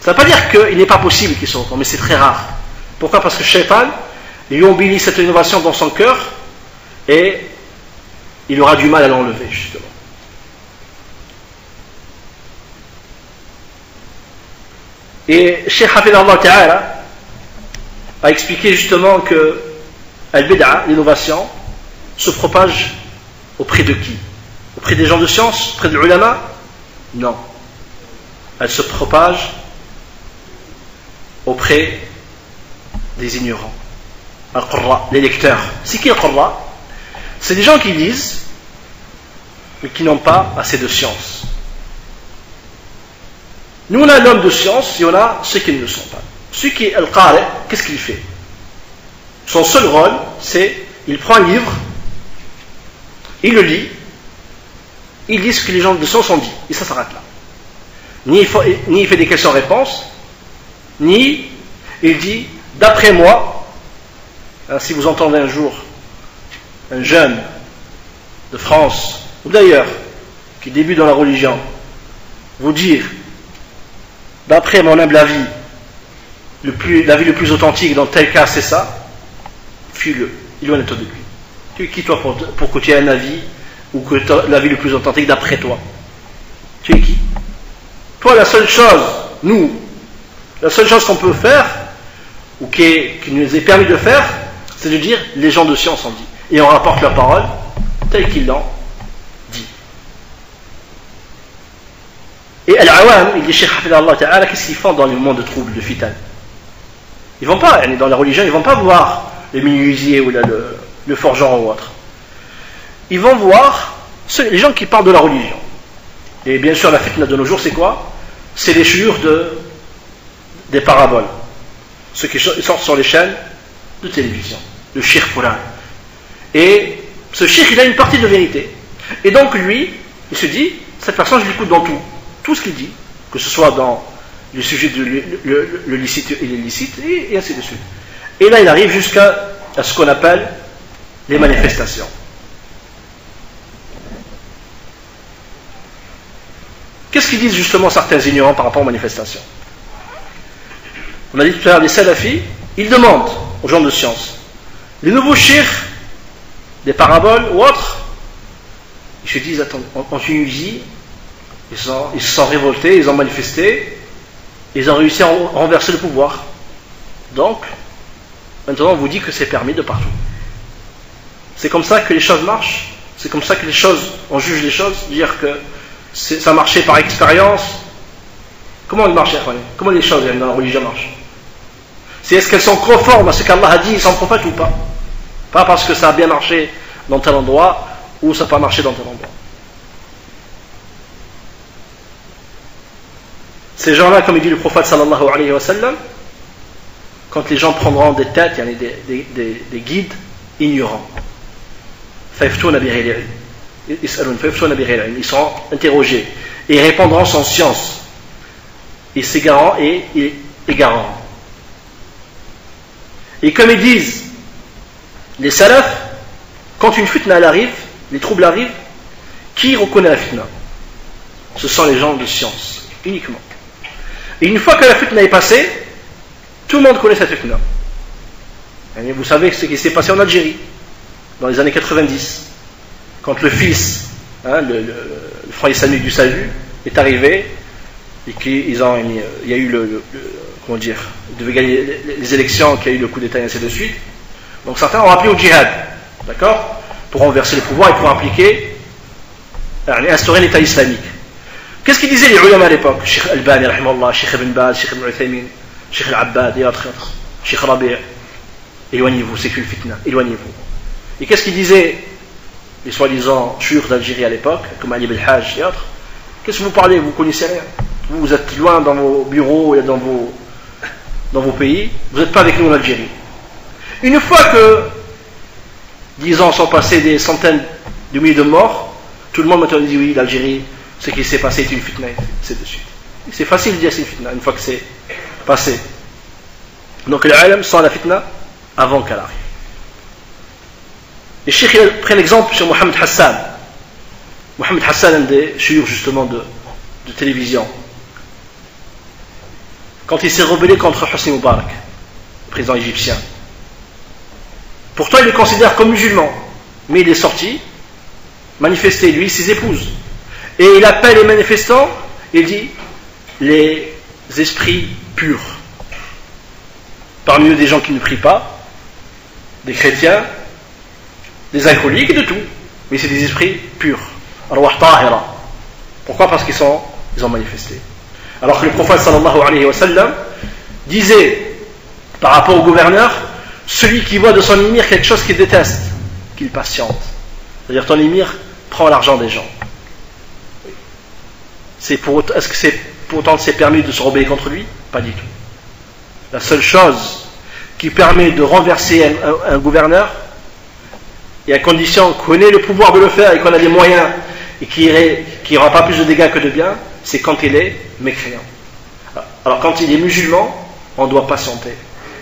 Ça ne veut pas dire qu'il n'est pas possible qu'il se repent, mais c'est très rare. Pourquoi? Parce que Shaitan lui embellit cette innovation dans son cœur et il aura du mal à l'enlever, justement. Et Cheikh Hafidallah Ta'ala a expliqué justement que Al-Bid'a, l'innovation, se propage auprès de qui? Auprès des gens de science? Auprès des ulama? Non. Elle se propage auprès des ignorants. Al-Qurra, les lecteurs. C'est qui Al-Qurra? C'est des gens qui lisent, mais qui n'ont pas assez de science. Nous on a l'homme de science et on a ceux qui ne le sont pas. Celui qui est Al-Qari, qu'est-ce qu'il fait? Son seul rôle, c'est il prend un livre, il le lit, il dit ce que les gens de science ont dit, et ça s'arrête là. Ni il fait des questions-réponses, ni il dit d'après moi, hein, si vous entendez un jour un jeune de France ou d'ailleurs qui débute dans la religion vous dire d'après mon humble avis l'avis le plus authentique dans tel cas c'est ça, fuis-le, éloigne-toi de lui. Tu es qui toi pour que tu aies un avis ou que l'avis le plus authentique d'après toi? Tu es qui? Toi la seule chose, la seule chose qu'on peut faire ou qui nous est permis de faire, c'est de dire les gens de science ont dit et on rapporte la parole telle qu'ils l'ont dit. Et Al-Awam, il dit Cheikh Hafidallah Ta'ala, qu'est-ce qu'ils font dans les moments de troubles, de fitan? Ils vont pas, dans la religion, ils vont pas voir le menuisier ou le forgeron ou autre. Ils vont voir les gens qui parlent de la religion. Et bien sûr, la fitna de nos jours, c'est quoi? C'est les chures des paraboles. Ceux qui sortent sur les chaînes de télévision. Le shirk Quran. Et ce shirk, il a une partie de vérité. Et donc, lui, il se dit, cette personne, je l'écoute dans tout. Tout ce qu'il dit. Que ce soit dans le sujet de le licite et l'illicite, et ainsi de suite. Et là, il arrive jusqu'à ce qu'on appelle les manifestations. Qu'est-ce qu'ils disent justement certains ignorants par rapport aux manifestations? On a dit tout à l'heure, les salafis, ils demandent aux gens de science, les nouveaux shirk, des paraboles ou autres, ils se disent, attends, en Tunisie, ils se sont révoltés, ils ont manifesté, ils ont réussi à renverser le pouvoir. Donc, maintenant on vous dit que c'est permis de partout. C'est comme ça que les choses marchent, c'est comme ça que on juge les choses, dire que ça marchait par expérience. Comment il marche? Comment les choses dans la religion marchent? C'est est-ce qu'elles sont conformes à ce qu'Allah a dit et son prophète ou pas? Pas parce que ça a bien marché dans tel endroit ou ça n'a pas marché dans tel endroit. Ces gens-là, comme il dit le prophète sallallahu alayhi wa sallam, quand les gens prendront des têtes, il y a des guides ignorants. Ils seront interrogés et ils répondront sans science. Et s'égarant et égarant. Et comme ils disent, les salafs, quand une fitna elle arrive, les troubles arrivent, qui reconnaît la fitna? Ce sont les gens de science, uniquement. Et une fois que la fitna est passée, tout le monde connaît cette fitna. Et vous savez ce qui s'est passé en Algérie, dans les années 90, quand le fils, le Front islamique du Salut, est arrivé, et qu'il y a eu comment dire, il devait gagner les élections, qu'il y a eu le coup d'État et ainsi de suite. Donc certains ont appelé au djihad, d'accord, pour renverser le pouvoir et pour instaurer l'État islamique. Qu'est-ce qu'ils disaient les ulama à l'époque? Cheikh Albani, rahimallah, Cheikh Ibn Baz, Cheikh Ibn Uthaymin, Cheikh Al-Abbad et autres, Cheikh Rabi', éloignez-vous, c'est qu'une fitna, éloignez-vous. Et qu'est-ce qu'ils disaient les soi-disant chouïrs d'Algérie à l'époque, comme Ali Belhaj et autres? Qu'est-ce que vous parlez? Vous connaissez rien. Vous êtes loin dans vos bureaux et dans vos pays, vous n'êtes pas avec nous en Algérie. Une fois que 10 ans sont passés, des centaines de milliers de morts, tout le monde maintenant dit oui, l'Algérie, ce qui s'est passé est une fitna, c'est de suite. C'est facile de dire c'est une fitna une fois que c'est passé. Donc les ulama sont à la fitna avant qu'elle arrive. Les cheikhs prennent l'exemple sur Mohamed Hassan. Mohamed Hassan, un des chouïrs justement de télévision. Quand il s'est rebellé contre Hosni Moubarak, le président égyptien. Pourtant il le considère comme musulman, mais il est sorti manifester, lui, ses épouses. Et il appelle les manifestants, il dit les esprits purs. Parmi eux des gens qui ne prient pas, des chrétiens, des alcooliques et de tout. Mais c'est des esprits purs. Arwah tahira. Pourquoi? Parce qu'ils ont manifesté. Alors que le prophète sallallahu alayhi wa sallam disait par rapport au gouverneur, celui qui voit de son émir quelque chose qu'il déteste, qu'il patiente. C'est-à-dire ton émir prend l'argent des gens. Est-ce que c'est pour autant c'est permis de se rebeller contre lui? Pas du tout. La seule chose qui permet de renverser un gouverneur, et à condition qu'on ait le pouvoir de le faire et qu'on a des moyens et qu'il n'aura pas plus de dégâts que de bien, c'est quand il est mécréant. Alors quand il est musulman, on doit patienter.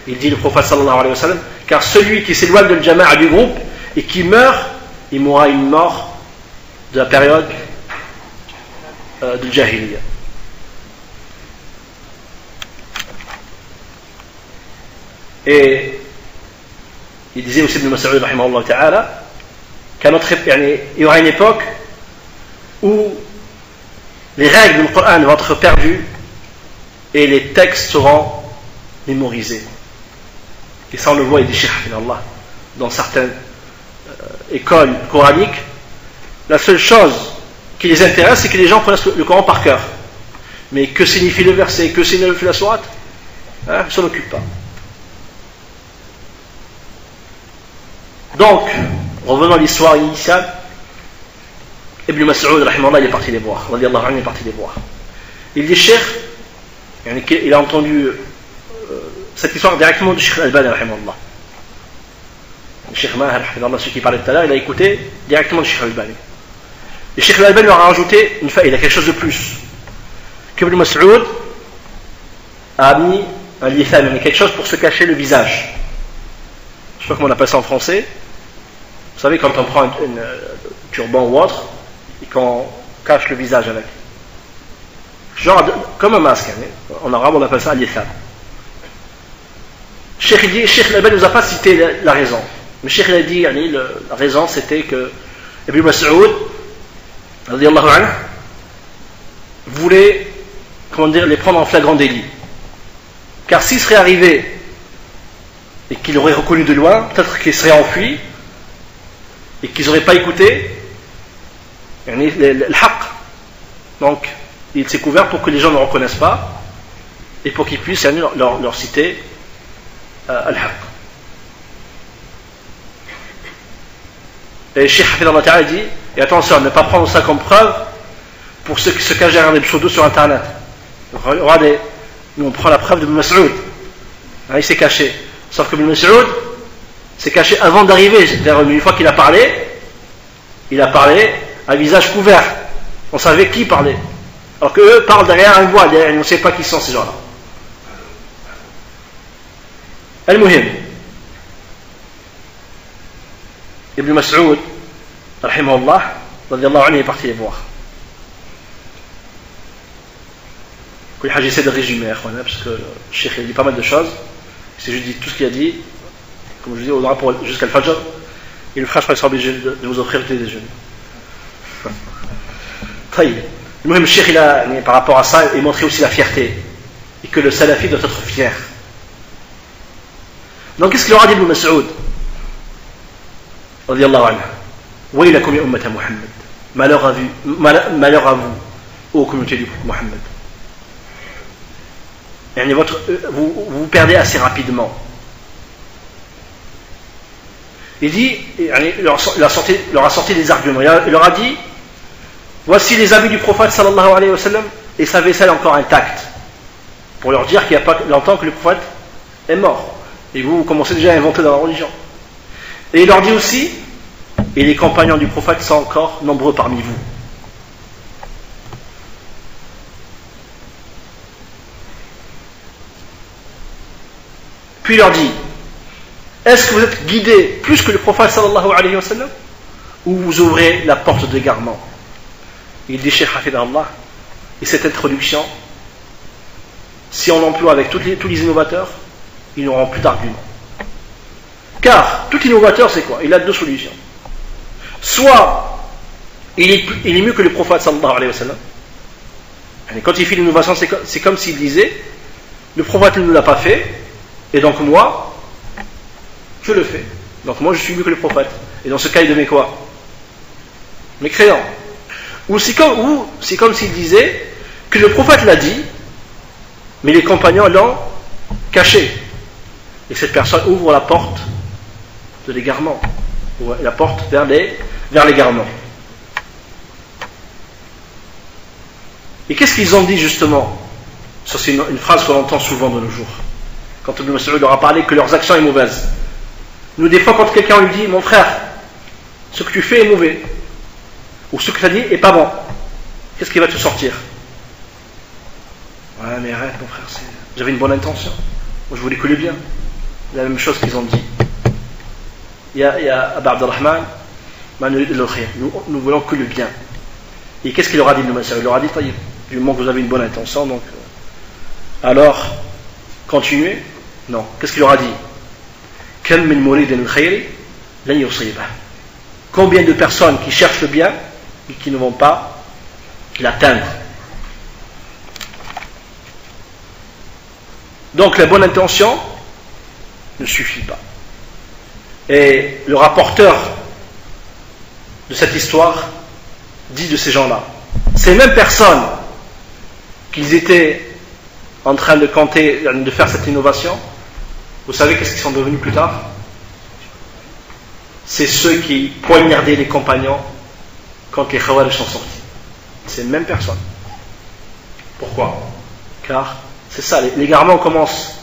Il dit le prophète sallallahu alayhi wa sallam, car celui qui s'éloigne de l'jama'a du groupe et qui meurt, il mourra une mort de la période de Jahiliya. Et il disait aussi Ibn Mas'ud rahimahullah ta'ala qu'il y aura une époque où les règles du Coran vont être perdues et les textes seront mémorisés. Et ça on le voit, il dit Cheikh Allah, dans certaines écoles coraniques, la seule chose qui les intéresse, c'est que les gens connaissent le Coran par cœur. Mais que signifie le verset, que signifie la sourate, ils ne s'en occupent pas. Donc, revenons à l'histoire initiale. Ibn Mas'ud, rahimahullah, il est parti les voir. Radiallahu anhu, il est parti les voir. Il dit, Cheikh, il a entendu cette histoire directement du Cheikh Al-Albani, rahimahullah. Le Cheikh Maher, rahimahullah, celui qui parlait tout à l'heure, il a écouté directement du Cheikh Al-Albani. Le Cheikh Al-Albani leur a rajouté une faïda, quelque chose de plus. Qu'Ibn Mas'ud a mis un litham, quelque chose pour se cacher le visage. Je sais pas comment on appelle ça en français. Vous savez, quand on prend un turban ou autre, et qu'on cache le visage avec. Genre, comme un masque. En arabe, on appelle ça al-litham. Cheikh dit, Cheikh Al-Albani ne nous a pas cité la raison. Mais Cheikh a dit, la raison c'était que Ibn Mas'ud, radiyallahu anhu, voulait, les prendre en flagrant délit. Car s'il serait arrivé et qu'il aurait reconnu de loin, peut-être qu'il serait enfui et qu'ils n'auraient pas écouté le haqq. Donc, il s'est couvert pour que les gens ne le reconnaissent pas et pour qu'ils puissent leur citer al-haqq. Et Cheikh Hafidallah Ta'ala dit, et attention, ne pas prendre ça comme preuve pour ceux qui se cachent derrière des pseudos sur internet. Regardez, nous on prend la preuve de Ibn Mas'ud. Il s'est caché. Sauf que Ibn Mas'ud s'est caché avant d'arriver. Une fois qu'il a parlé à visage couvert. On savait qui parlait. Alors qu'eux parlent derrière un voile, et on ne sait pas qui sont ces gens-là. Al-Muhim. Ibn Mas'ud, rahimahullah, radiyallahu anhu, est parti les voir. J'essaie de résumer, parce que le Cheikh a dit pas mal de choses. C'est juste dit tout ce qu'il a dit, comme je dis, on aura jusqu'à le Fajr. Et le frère, je crois qu'il sera obligé de vous offrir le thé déjeuner. Le Cheikh, par rapport à ça, il montrait aussi la fierté. Et que le Salafi doit être fier. Donc, qu'est-ce qu'il aura dit Ibn Mas'ud? Radiyallahu anhu. Waylakum ya ummata Muhammad. Malheur à vous, ô communauté du Muhammad. Vous perdez assez rapidement. Il dit, il leur a sorti des arguments. Il leur a dit, voici les habits du prophète sallallahu alayhi wa sallam, et sa vaisselle encore intacte. Pour leur dire qu'il n'y a pas longtemps que le prophète est mort. Et vous commencez déjà à inventer dans la religion. Et il leur dit aussi, et les compagnons du prophète sont encore nombreux parmi vous. Puis il leur dit, est-ce que vous êtes guidés plus que le prophète sallallahu alayhi wa sallam, ou vous ouvrez la porte de l'égarement? Il dit, Cheikh Hafidallah, et cette introduction, si on l'emploie avec tous les innovateurs, ils n'auront plus d'arguments. Car tout innovateur, c'est quoi? Il a deux solutions. Soit il est mieux que le prophète sallallahu alayhi wa sallam. Et quand il fait l'innovation, c'est comme s'il disait, le prophète ne l'a pas fait, et donc moi, je le fais. Donc moi, je suis mieux que le prophète. Et dans ce cas, il devient quoi? Mécréant. Ou c'est comme s'il disait que le prophète l'a dit, mais les compagnons l'ont caché. Et cette personne ouvre la porte de l'égarement, ou la porte vers l'égarement. Et qu'est-ce qu'ils ont dit justement? Ça, c'est une phrase qu'on entend souvent de nos jours. Quand Ibn Mas'ud leur a parlé que leurs actions sont mauvaises. Nous, des fois, quand quelqu'un lui dit, mon frère, ce que tu fais est mauvais, ou ce que tu as dit est pas bon, qu'est-ce qui va te sortir? Ouais, mais arrête, mon frère, j'avais une bonne intention. Moi, je voulais que le bien. La même chose qu'ils ont dit. Il y a Abba Abdurrahman, nous voulons que le bien. Et qu'est-ce qu'il leur a dit, Ibn Mas'ud? Il leur a dit, du moment que vous avez une bonne intention, donc alors continuez. Non, qu'est-ce qu'il leur a dit? Combien de personnes qui cherchent le bien et qui ne vont pas l'atteindre? Donc la bonne intention ne suffit pas. Et le rapporteur de cette histoire dit de ces gens-là, ces mêmes personnes qu'ils étaient en train de compter, de faire cette innovation, vous savez qu'est-ce qu'ils sont devenus plus tard? C'est ceux qui poignardaient les compagnons quand les Khawarij sont sortis. C'est les mêmes personnes. Pourquoi? Car c'est ça, l'égarement commence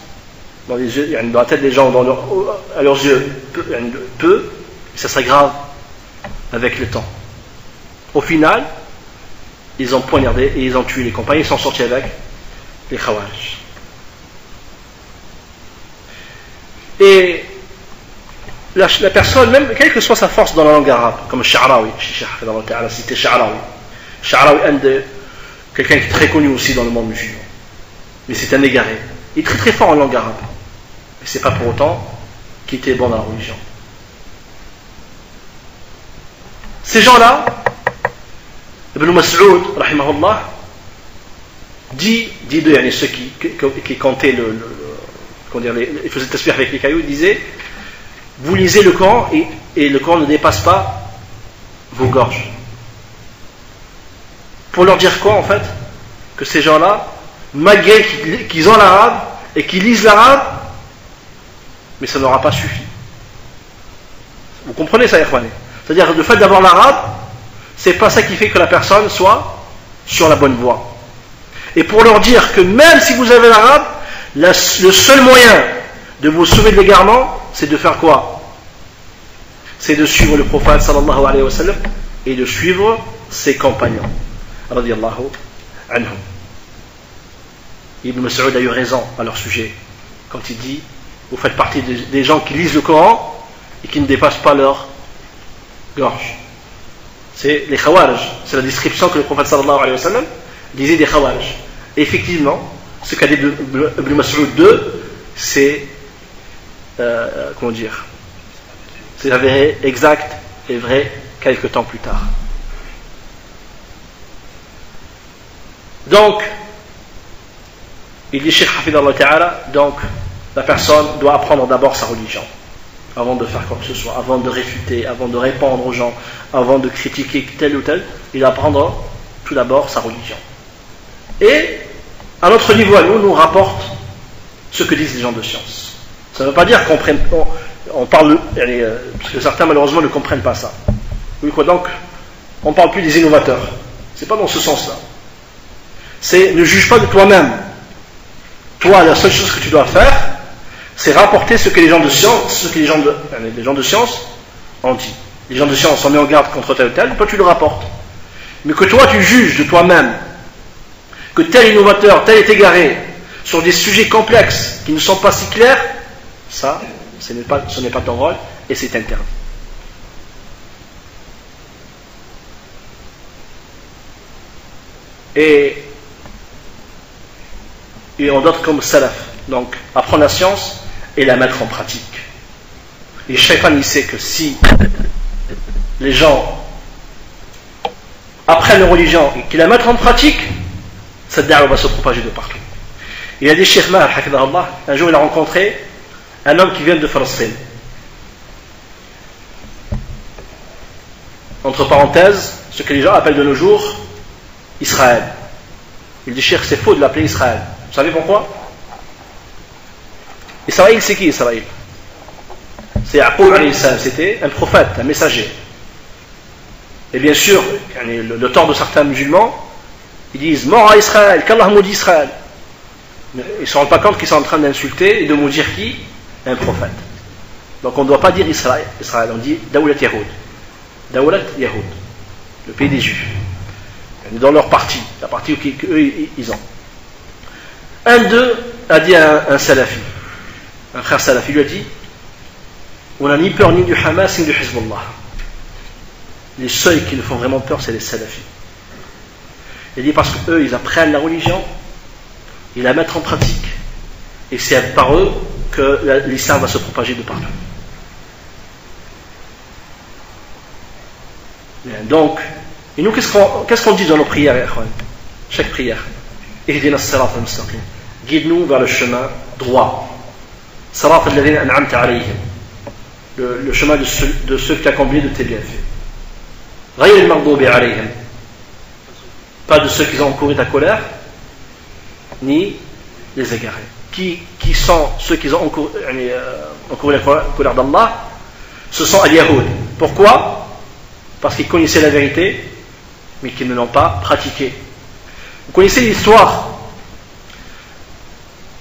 dans les yeux, dans la tête des gens, à leurs yeux, peu, et ça s'aggrave avec le temps. Au final, ils ont poignardé et ils ont tué les compagnons, ils sont sortis avec les Khawarij. Et la personne, même quelle que soit sa force dans la langue arabe, comme Sha'rawi, cité Sha'rawi, quelqu'un qui est très connu aussi dans le monde musulman, mais c'est un égaré, il est très très fort en langue arabe, mais c'est pas pour autant qu'il était bon dans la religion. Ces gens-là, Ibn Mas'ud, rahimahullah, dit d'eux, ceux qui comptaient ils faisaient tasbih avec les cailloux, ils disaient, vous lisez le Coran et le Coran ne dépasse pas vos gorges. Pour leur dire quoi en fait? Que ces gens-là, malgré qu'ils ont l'arabe et qu'ils lisent l'arabe, mais ça n'aura pas suffi. Vous comprenez ça, Ikhwani? C'est-à-dire le fait d'avoir l'arabe, c'est pas ça qui fait que la personne soit sur la bonne voie. Et pour leur dire que même si vous avez l'arabe, le seul moyen de vous sauver de l'égarement, c'est de faire quoi? C'est de suivre le prophète sallallahu alayhi wa sallam et de suivre ses compagnons radiyallahu anhum. Ibn Mas'ud a eu raison à leur sujet quand il dit, vous faites partie des gens qui lisent le Coran et qui ne dépassent pas leur gorge. C'est les Khawarij, c'est la description que le prophète sallallahu alayhi wa sallam disait des Khawarij. Et effectivement, ce qu'a dit Ibn Mas'ud 2, c'est comment dire, c'est avéré exact et vrai quelques temps plus tard. Donc, il dit Cheikh Hafidallah Ta'ala, donc la personne doit apprendre d'abord sa religion avant de faire quoi que ce soit, avant de réfuter, avant de répondre aux gens, avant de critiquer tel ou tel, il doit apprendre tout d'abord sa religion. Et à notre niveau, à nous rapporte ce que disent les gens de science. Ça ne veut pas dire qu'on parle, parce que certains malheureusement ne comprennent pas ça. Oui, quoi, donc, on ne parle plus des innovateurs. C'est pas dans ce sens-là. C'est ne juge pas de toi-même. Toi, la seule chose que tu dois faire, c'est rapporter ce que les gens de science, les gens de science ont dit. Les gens de science sont mis en garde contre tel ou tel, toi tu le rapportes. Mais que toi tu juges de toi-même que tel innovateur, tel est égaré sur des sujets complexes qui ne sont pas si clairs, ça, ce n'est pas ton rôle et c'est interdit. Et on d'autres comme salaf, donc apprendre la science et la mettre en pratique. Et Shaitan il sait que si les gens apprennent la religion et qu'ils la mettent en pratique, cette da'wa va se propager de partout. Il a dit Cheikh Mahar, un jour il a rencontré un homme qui vient de Palestine. Entre parenthèses, ce que les gens appellent de nos jours Israël. Il dit Cheikh, c'est faux de l'appeler Israël. Vous savez pourquoi? Israël, c'est qui Israël? C'est Yaqub alayhi salam, c'était un prophète, un messager. Et bien sûr, le tort de certains musulmans, ils disent mort à Israël, qu'Allah maudit Israël. Mais ils ne se rendent pas compte qu'ils sont en train d'insulter et de maudire qui? Un prophète. Donc on ne doit pas dire Israël, on dit Dawlat Yahoud. Dawlat Yahoud, le pays des Juifs. Dans leur parti, la partie qu'eux ils ont. Un d'eux a dit à un salafi, un frère salafi, lui a dit on n'a ni peur ni du Hamas ni du Hezbollah. Les seuls qui nous font vraiment peur, c'est les salafis. Il dit parce qu'eux, ils apprennent la religion, ils la mettent en pratique, et c'est par eux que l'islam va se propager de partout. Donc, et nous, qu'est-ce qu'on dit dans nos prières, chaque prière? Ihdina as-sirat al-mustaqim. Guide-nous vers le chemin droit. Sirat alladhina an'amta alayhim. Le chemin de ceux qui accomplissent de tes bienfaits. Ghayr al-maghdubi alayhim. Pas de ceux qui ont encouru ta colère, ni les égarés. Qui sont ceux qui ont encouru la colère d'Allah? Ce sont al-Yahoud. Pourquoi? Parce qu'ils connaissaient la vérité mais qui ne l'ont pas pratiqué. Vous connaissez l'histoire.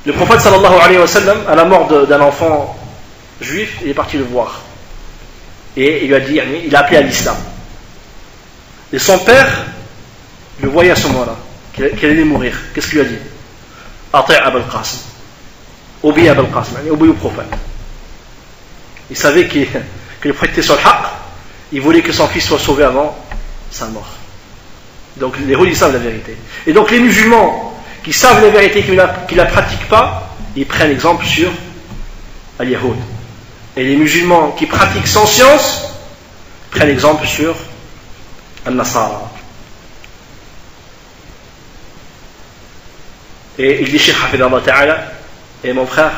Le prophète sallallahu alayhi wa sallam, à la mort d'un enfant juif, il est parti le voir. Et il lui a dit, il a appelé à l'islam. Et son père le voyait à ce moment-là, qu'il allait mourir. Qu'est-ce qu'il lui a dit? Ati' Abul Qasim. Obéis à Abul Qasim, obéis au prophète. Il savait que le prophète était sur le haqq, il voulait que son fils soit sauvé avant sa mort. Donc les roulis savent la vérité. Et donc les musulmans qui savent la vérité, qui ne la pratiquent pas, ils prennent exemple sur Al-Yahoud. Et les musulmans qui pratiquent sans science prennent exemple sur Al-Nasara. Et il dit, Cheikh Hafidallah Ta'ala, et mon frère,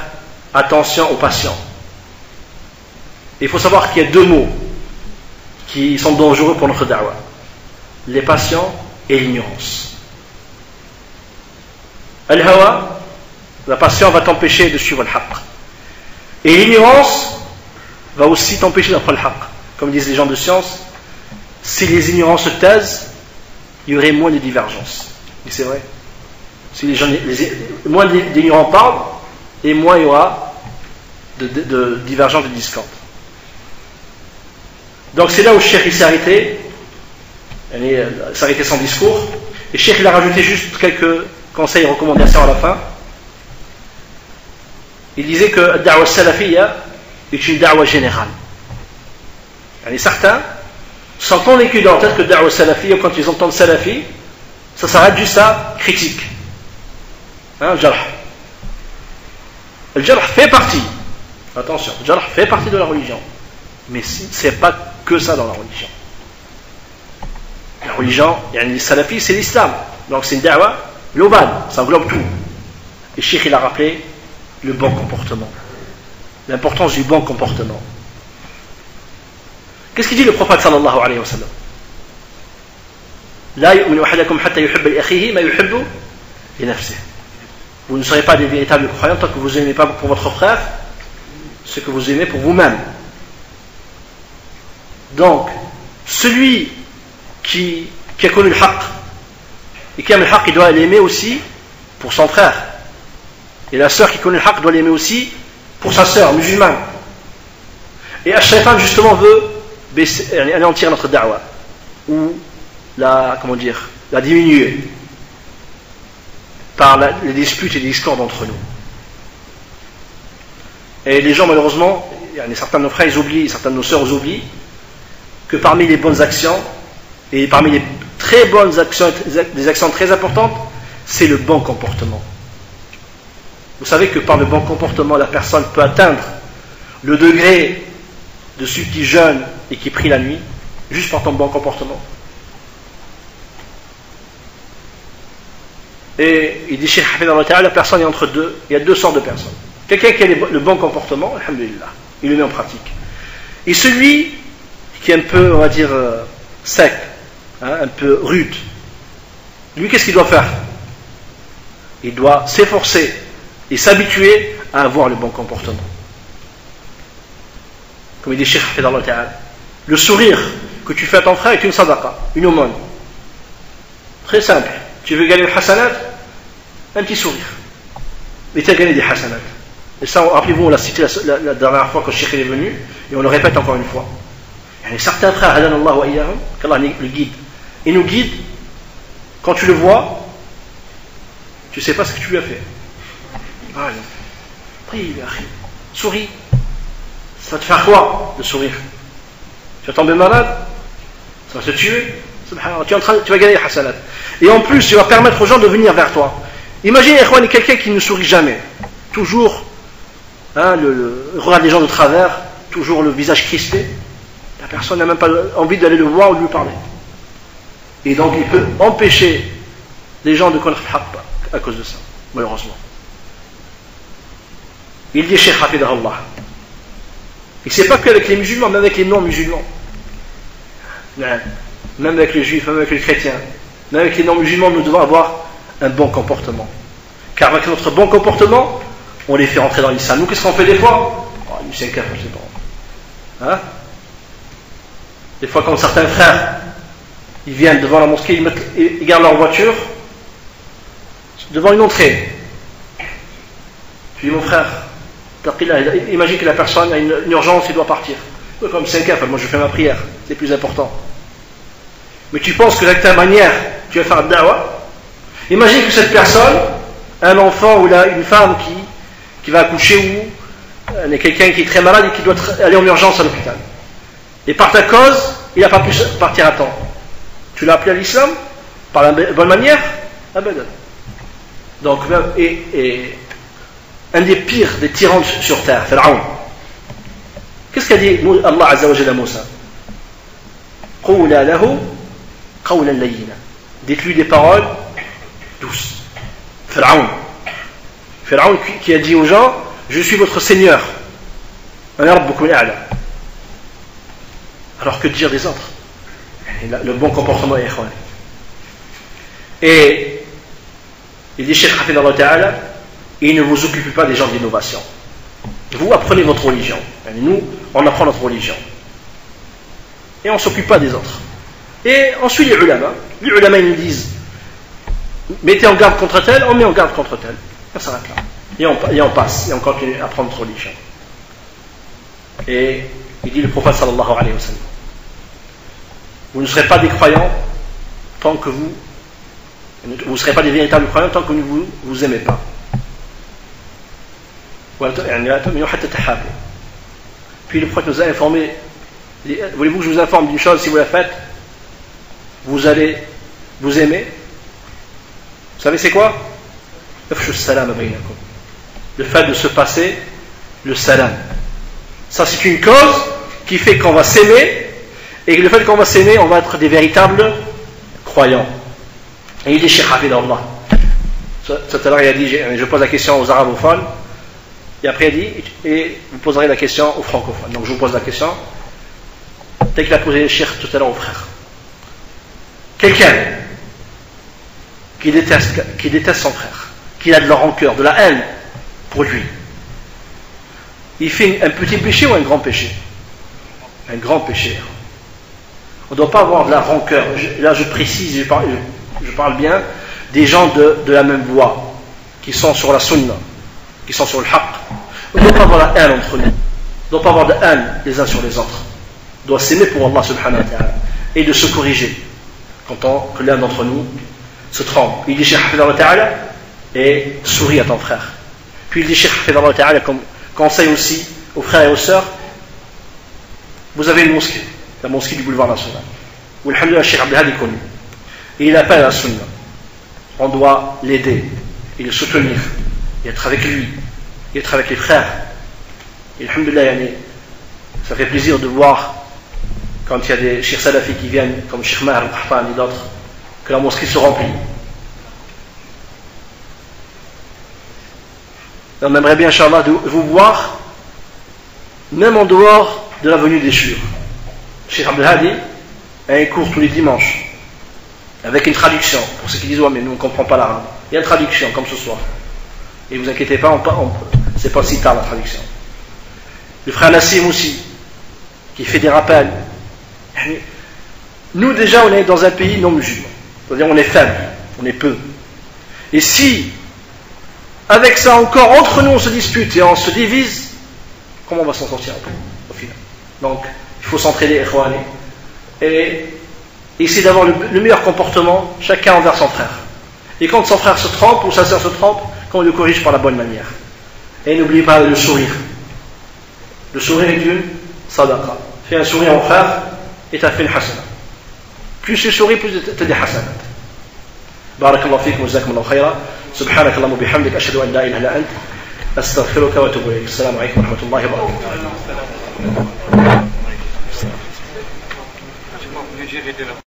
attention aux patients. Il faut savoir qu'il y a deux mots qui sont dangereux pour notre da'wah: les patients et l'ignorance. Al-Hawa, la passion va t'empêcher de suivre le haqq. Et l'ignorance va aussi t'empêcher d'apprendre le haqq. Comme disent les gens de science, si les ignorants se taisent, il y aurait moins de divergences. Et c'est vrai. Si moins d'ignorants parlent, et moins il y aura de divergences, de discorde. Donc c'est là où le cheikh s'est arrêté, son discours. Et le cheikh il a rajouté juste quelques conseils et recommandations à la fin. Il disait que la da'wa salafiyya est une da'wa générale. Et certains sont convaincus dans leur tête que la da'wa salafiyya, quand ils entendent salafi, ça s'arrête juste à critique. Le jarh. Le jarh fait partie, attention, le jarh fait partie de la religion. Mais ce n'est pas que ça dans la religion. La religion, les salafis, c'est l'islam. Donc c'est une da'wa globale, ça englobe tout. Et le cheikh il a rappelé le bon comportement. L'importance du bon comportement. Qu'est-ce qu'il dit le prophète sallallahu alayhi wa sallam? La yu'minu ahadakum hatta yuhibba li akhihi ma yuhibbu li nafsihi. Vous ne serez pas des véritables croyants tant que vous n'aimez pas pour votre frère ce que vous aimez pour vous-même. Donc, celui qui a connu le haqq et qui aime le haqq, il doit l'aimer aussi pour son frère. Et la sœur qui connaît le haqq doit l'aimer aussi pour sa sœur musulmane. Et Ash-Shaytan justement veut anéantir notre da'wa, ou la diminuer par les disputes et les discordes entre nous. Et les gens malheureusement, certains de nos frères ils oublient, certains de nos sœurs ils oublient que parmi les bonnes actions et parmi les très bonnes actions, des actions très importantes, c'est le bon comportement. Vous savez que par le bon comportement la personne peut atteindre le degré de celui qui jeûne et qui prie la nuit juste par ton bon comportement. Et il dit Cheikh Hafidallah Ta'ala, la personne est entre deux, il y a deux sortes de personnes. Quelqu'un qui a le bon comportement, alhamdulillah, il le met en pratique. Et celui qui est un peu, on va dire, sec, un peu rude, lui qu'est-ce qu'il doit faire? Il doit s'efforcer et s'habituer à avoir le bon comportement. Comme il dit Cheikh Hafidallah Ta'ala, le sourire que tu fais à ton frère est une sadaqa, une aumône. Très simple. Tu veux gagner le hasanat, un petit sourire. Et tu as gagné des hasanat. Et ça, rappelez-vous, on l'a cité la dernière fois quand le cheikh est venu, et on le répète encore une fois. Il y a certains frères, hadanallah wa iyyahum, qu'Allah le guide. Il nous guide, quand tu le vois, tu ne sais pas ce que tu lui as fait. Ah, prie, souris. Ça va te faire quoi, de sourire? Tu vas tomber malade? Ça va te tuer? Tu vas gagner les hasanat. Et en plus, tu vas permettre aux gens de venir vers toi. Imaginez, quelqu'un qui ne sourit jamais. Toujours, regarde les gens de travers, toujours le visage crispé. La personne n'a même pas envie d'aller le voir ou de lui parler. Et donc, il peut empêcher les gens de connaître le haqq à cause de ça, malheureusement. Il dit, Cheikh Hafidahullah, et c'est pas qu'avec les musulmans, même avec les non-musulmans. Même avec les juifs, même avec les chrétiens, même avec les non-musulmans, nous devons avoir un bon comportement. Car avec notre bon comportement, on les fait rentrer dans l'islam. Nous, qu'est-ce qu'on fait des fois? Lui, c'est un kafir, c'est bon. Des fois, quand certains frères, ils viennent devant la mosquée, ils gardent leur voiture devant une entrée. Je dis, mon frère, imagine que la personne a une urgence, il doit partir. Comme 5 heures, moi je fais ma prière, c'est plus important. Mais tu penses que de ta manière, tu vas faire da'wah? Imagine que cette personne, un enfant ou une femme qui va accoucher ou quelqu'un qui est très malade et qui doit aller en urgence à l'hôpital. Et par ta cause, il n'a pas pu partir à temps. Tu l'as appelé à l'islam par la bonne manière? Abadan. Donc, et un des pires des tyrans sur terre, Pharaon. Qu'est-ce qu'a dit Allah Azza wa Jalla à Moussa? Qawla lahu qawlan layyina. Dites-lui des paroles douces. Pharaon qui a dit aux gens, je suis votre Seigneur. Alors que dire des autres? Le bon comportement est ikhwan. Et il dit, Cheikh Hafidallah Ta'ala, et ne vous occupez pas des gens d'innovation. Vous apprenez votre religion. Et nous, on apprend notre religion. Et on ne s'occupe pas des autres. Et ensuite, les ulama ils nous disent, mettez en garde contre tel, on met en garde contre tel. On s'arrête là. Et on passe, et on continue à apprendre notre religion. Et il dit le prophète sallallahu alayhi wa sallam, vous ne serez pas des croyants tant que vous ne serez pas des véritables croyants tant que vous ne vous aimez pas. Puis le prophète nous a informé, voulez-vous que je vous informe d'une chose, si vous la faites, vous allez vous aimer? Vous savez c'est quoi? Le fait de se passer le salam. Ça c'est une cause qui fait qu'on va s'aimer, et le fait qu'on va s'aimer, on va être des véritables croyants. Et il dit Cheikh Hafidallah. Tout à l'heure il a dit, je pose la question aux arabophones, et après il dit, et vous poserez la question aux francophones. Donc je vous pose la question, tel qu'il a posé le Cheikh tout à l'heure aux frères. Quelqu'un qui déteste son frère, qui a de la rancœur, de la haine pour lui, il fait un petit péché ou un grand péché? Un grand péché. On ne doit pas avoir de la rancœur. Là je précise, je parle bien des gens de la même voie, qui sont sur la sunna, qui sont sur le haqq. On ne doit pas avoir la haine entre nous. On ne doit pas avoir de haine les uns sur les autres. On doit s'aimer pour Allah subhanahu wa ta'ala et de se corriger quand que l'un d'entre nous se trompe. Il dit Cheikh Hafidallah Ta'ala, et souris à ton frère. Puis il dit Cheikh Hafidallah Ta'ala comme conseil aussi aux frères et aux sœurs, vous avez une mosquée, la mosquée du boulevard national, où alhamdoulilah Cheikh Abdelhad est connu, et il appelle à la sunna. On doit l'aider et le soutenir et être avec lui et être avec les frères. Et alhamdoulilah, ça fait plaisir de voir quand il y a des Cheikh Salafi qui viennent comme Cheikh Maher al-Qahtan et d'autres, que la mosquée se remplit. On aimerait bien, Inch'Allah, de vous voir même en dehors de l'avenue des Chures. Cheikh Abdelhadi a un cours tous les dimanches avec une traduction pour ceux qui disent ouais mais nous on ne comprend pas l'arabe. Il y a une traduction comme ce soir. Et vous inquiétez pas, c'est pas si tard la traduction. Le frère Nassim aussi qui fait des rappels. Nous déjà on est dans un pays non musulman, c'est-à-dire on est faible, on est peu. Et si avec ça encore entre nous on se dispute et on se divise, comment on va s'en sortir après au final? Donc il faut s'entraider et essayer d'avoir le meilleur comportement chacun envers son frère. Et quand son frère se trompe ou sa sœur se trompe, qu'on le corrige par la bonne manière. Et n'oubliez pas le sourire. Le sourire est une sadaqa. Fais un sourire au frère et tu as fait une hasana. Plus tu souris, plus tu as des hasanat. Barakallahu fikum wa jazakumullahu khayra. Subhanak Allahumma bihamdik ashhadu an la ilaha illa ant astaghfiruka wa atubu ilayk. Assalamu alaykum wa rahmatullahi wa barakatuh.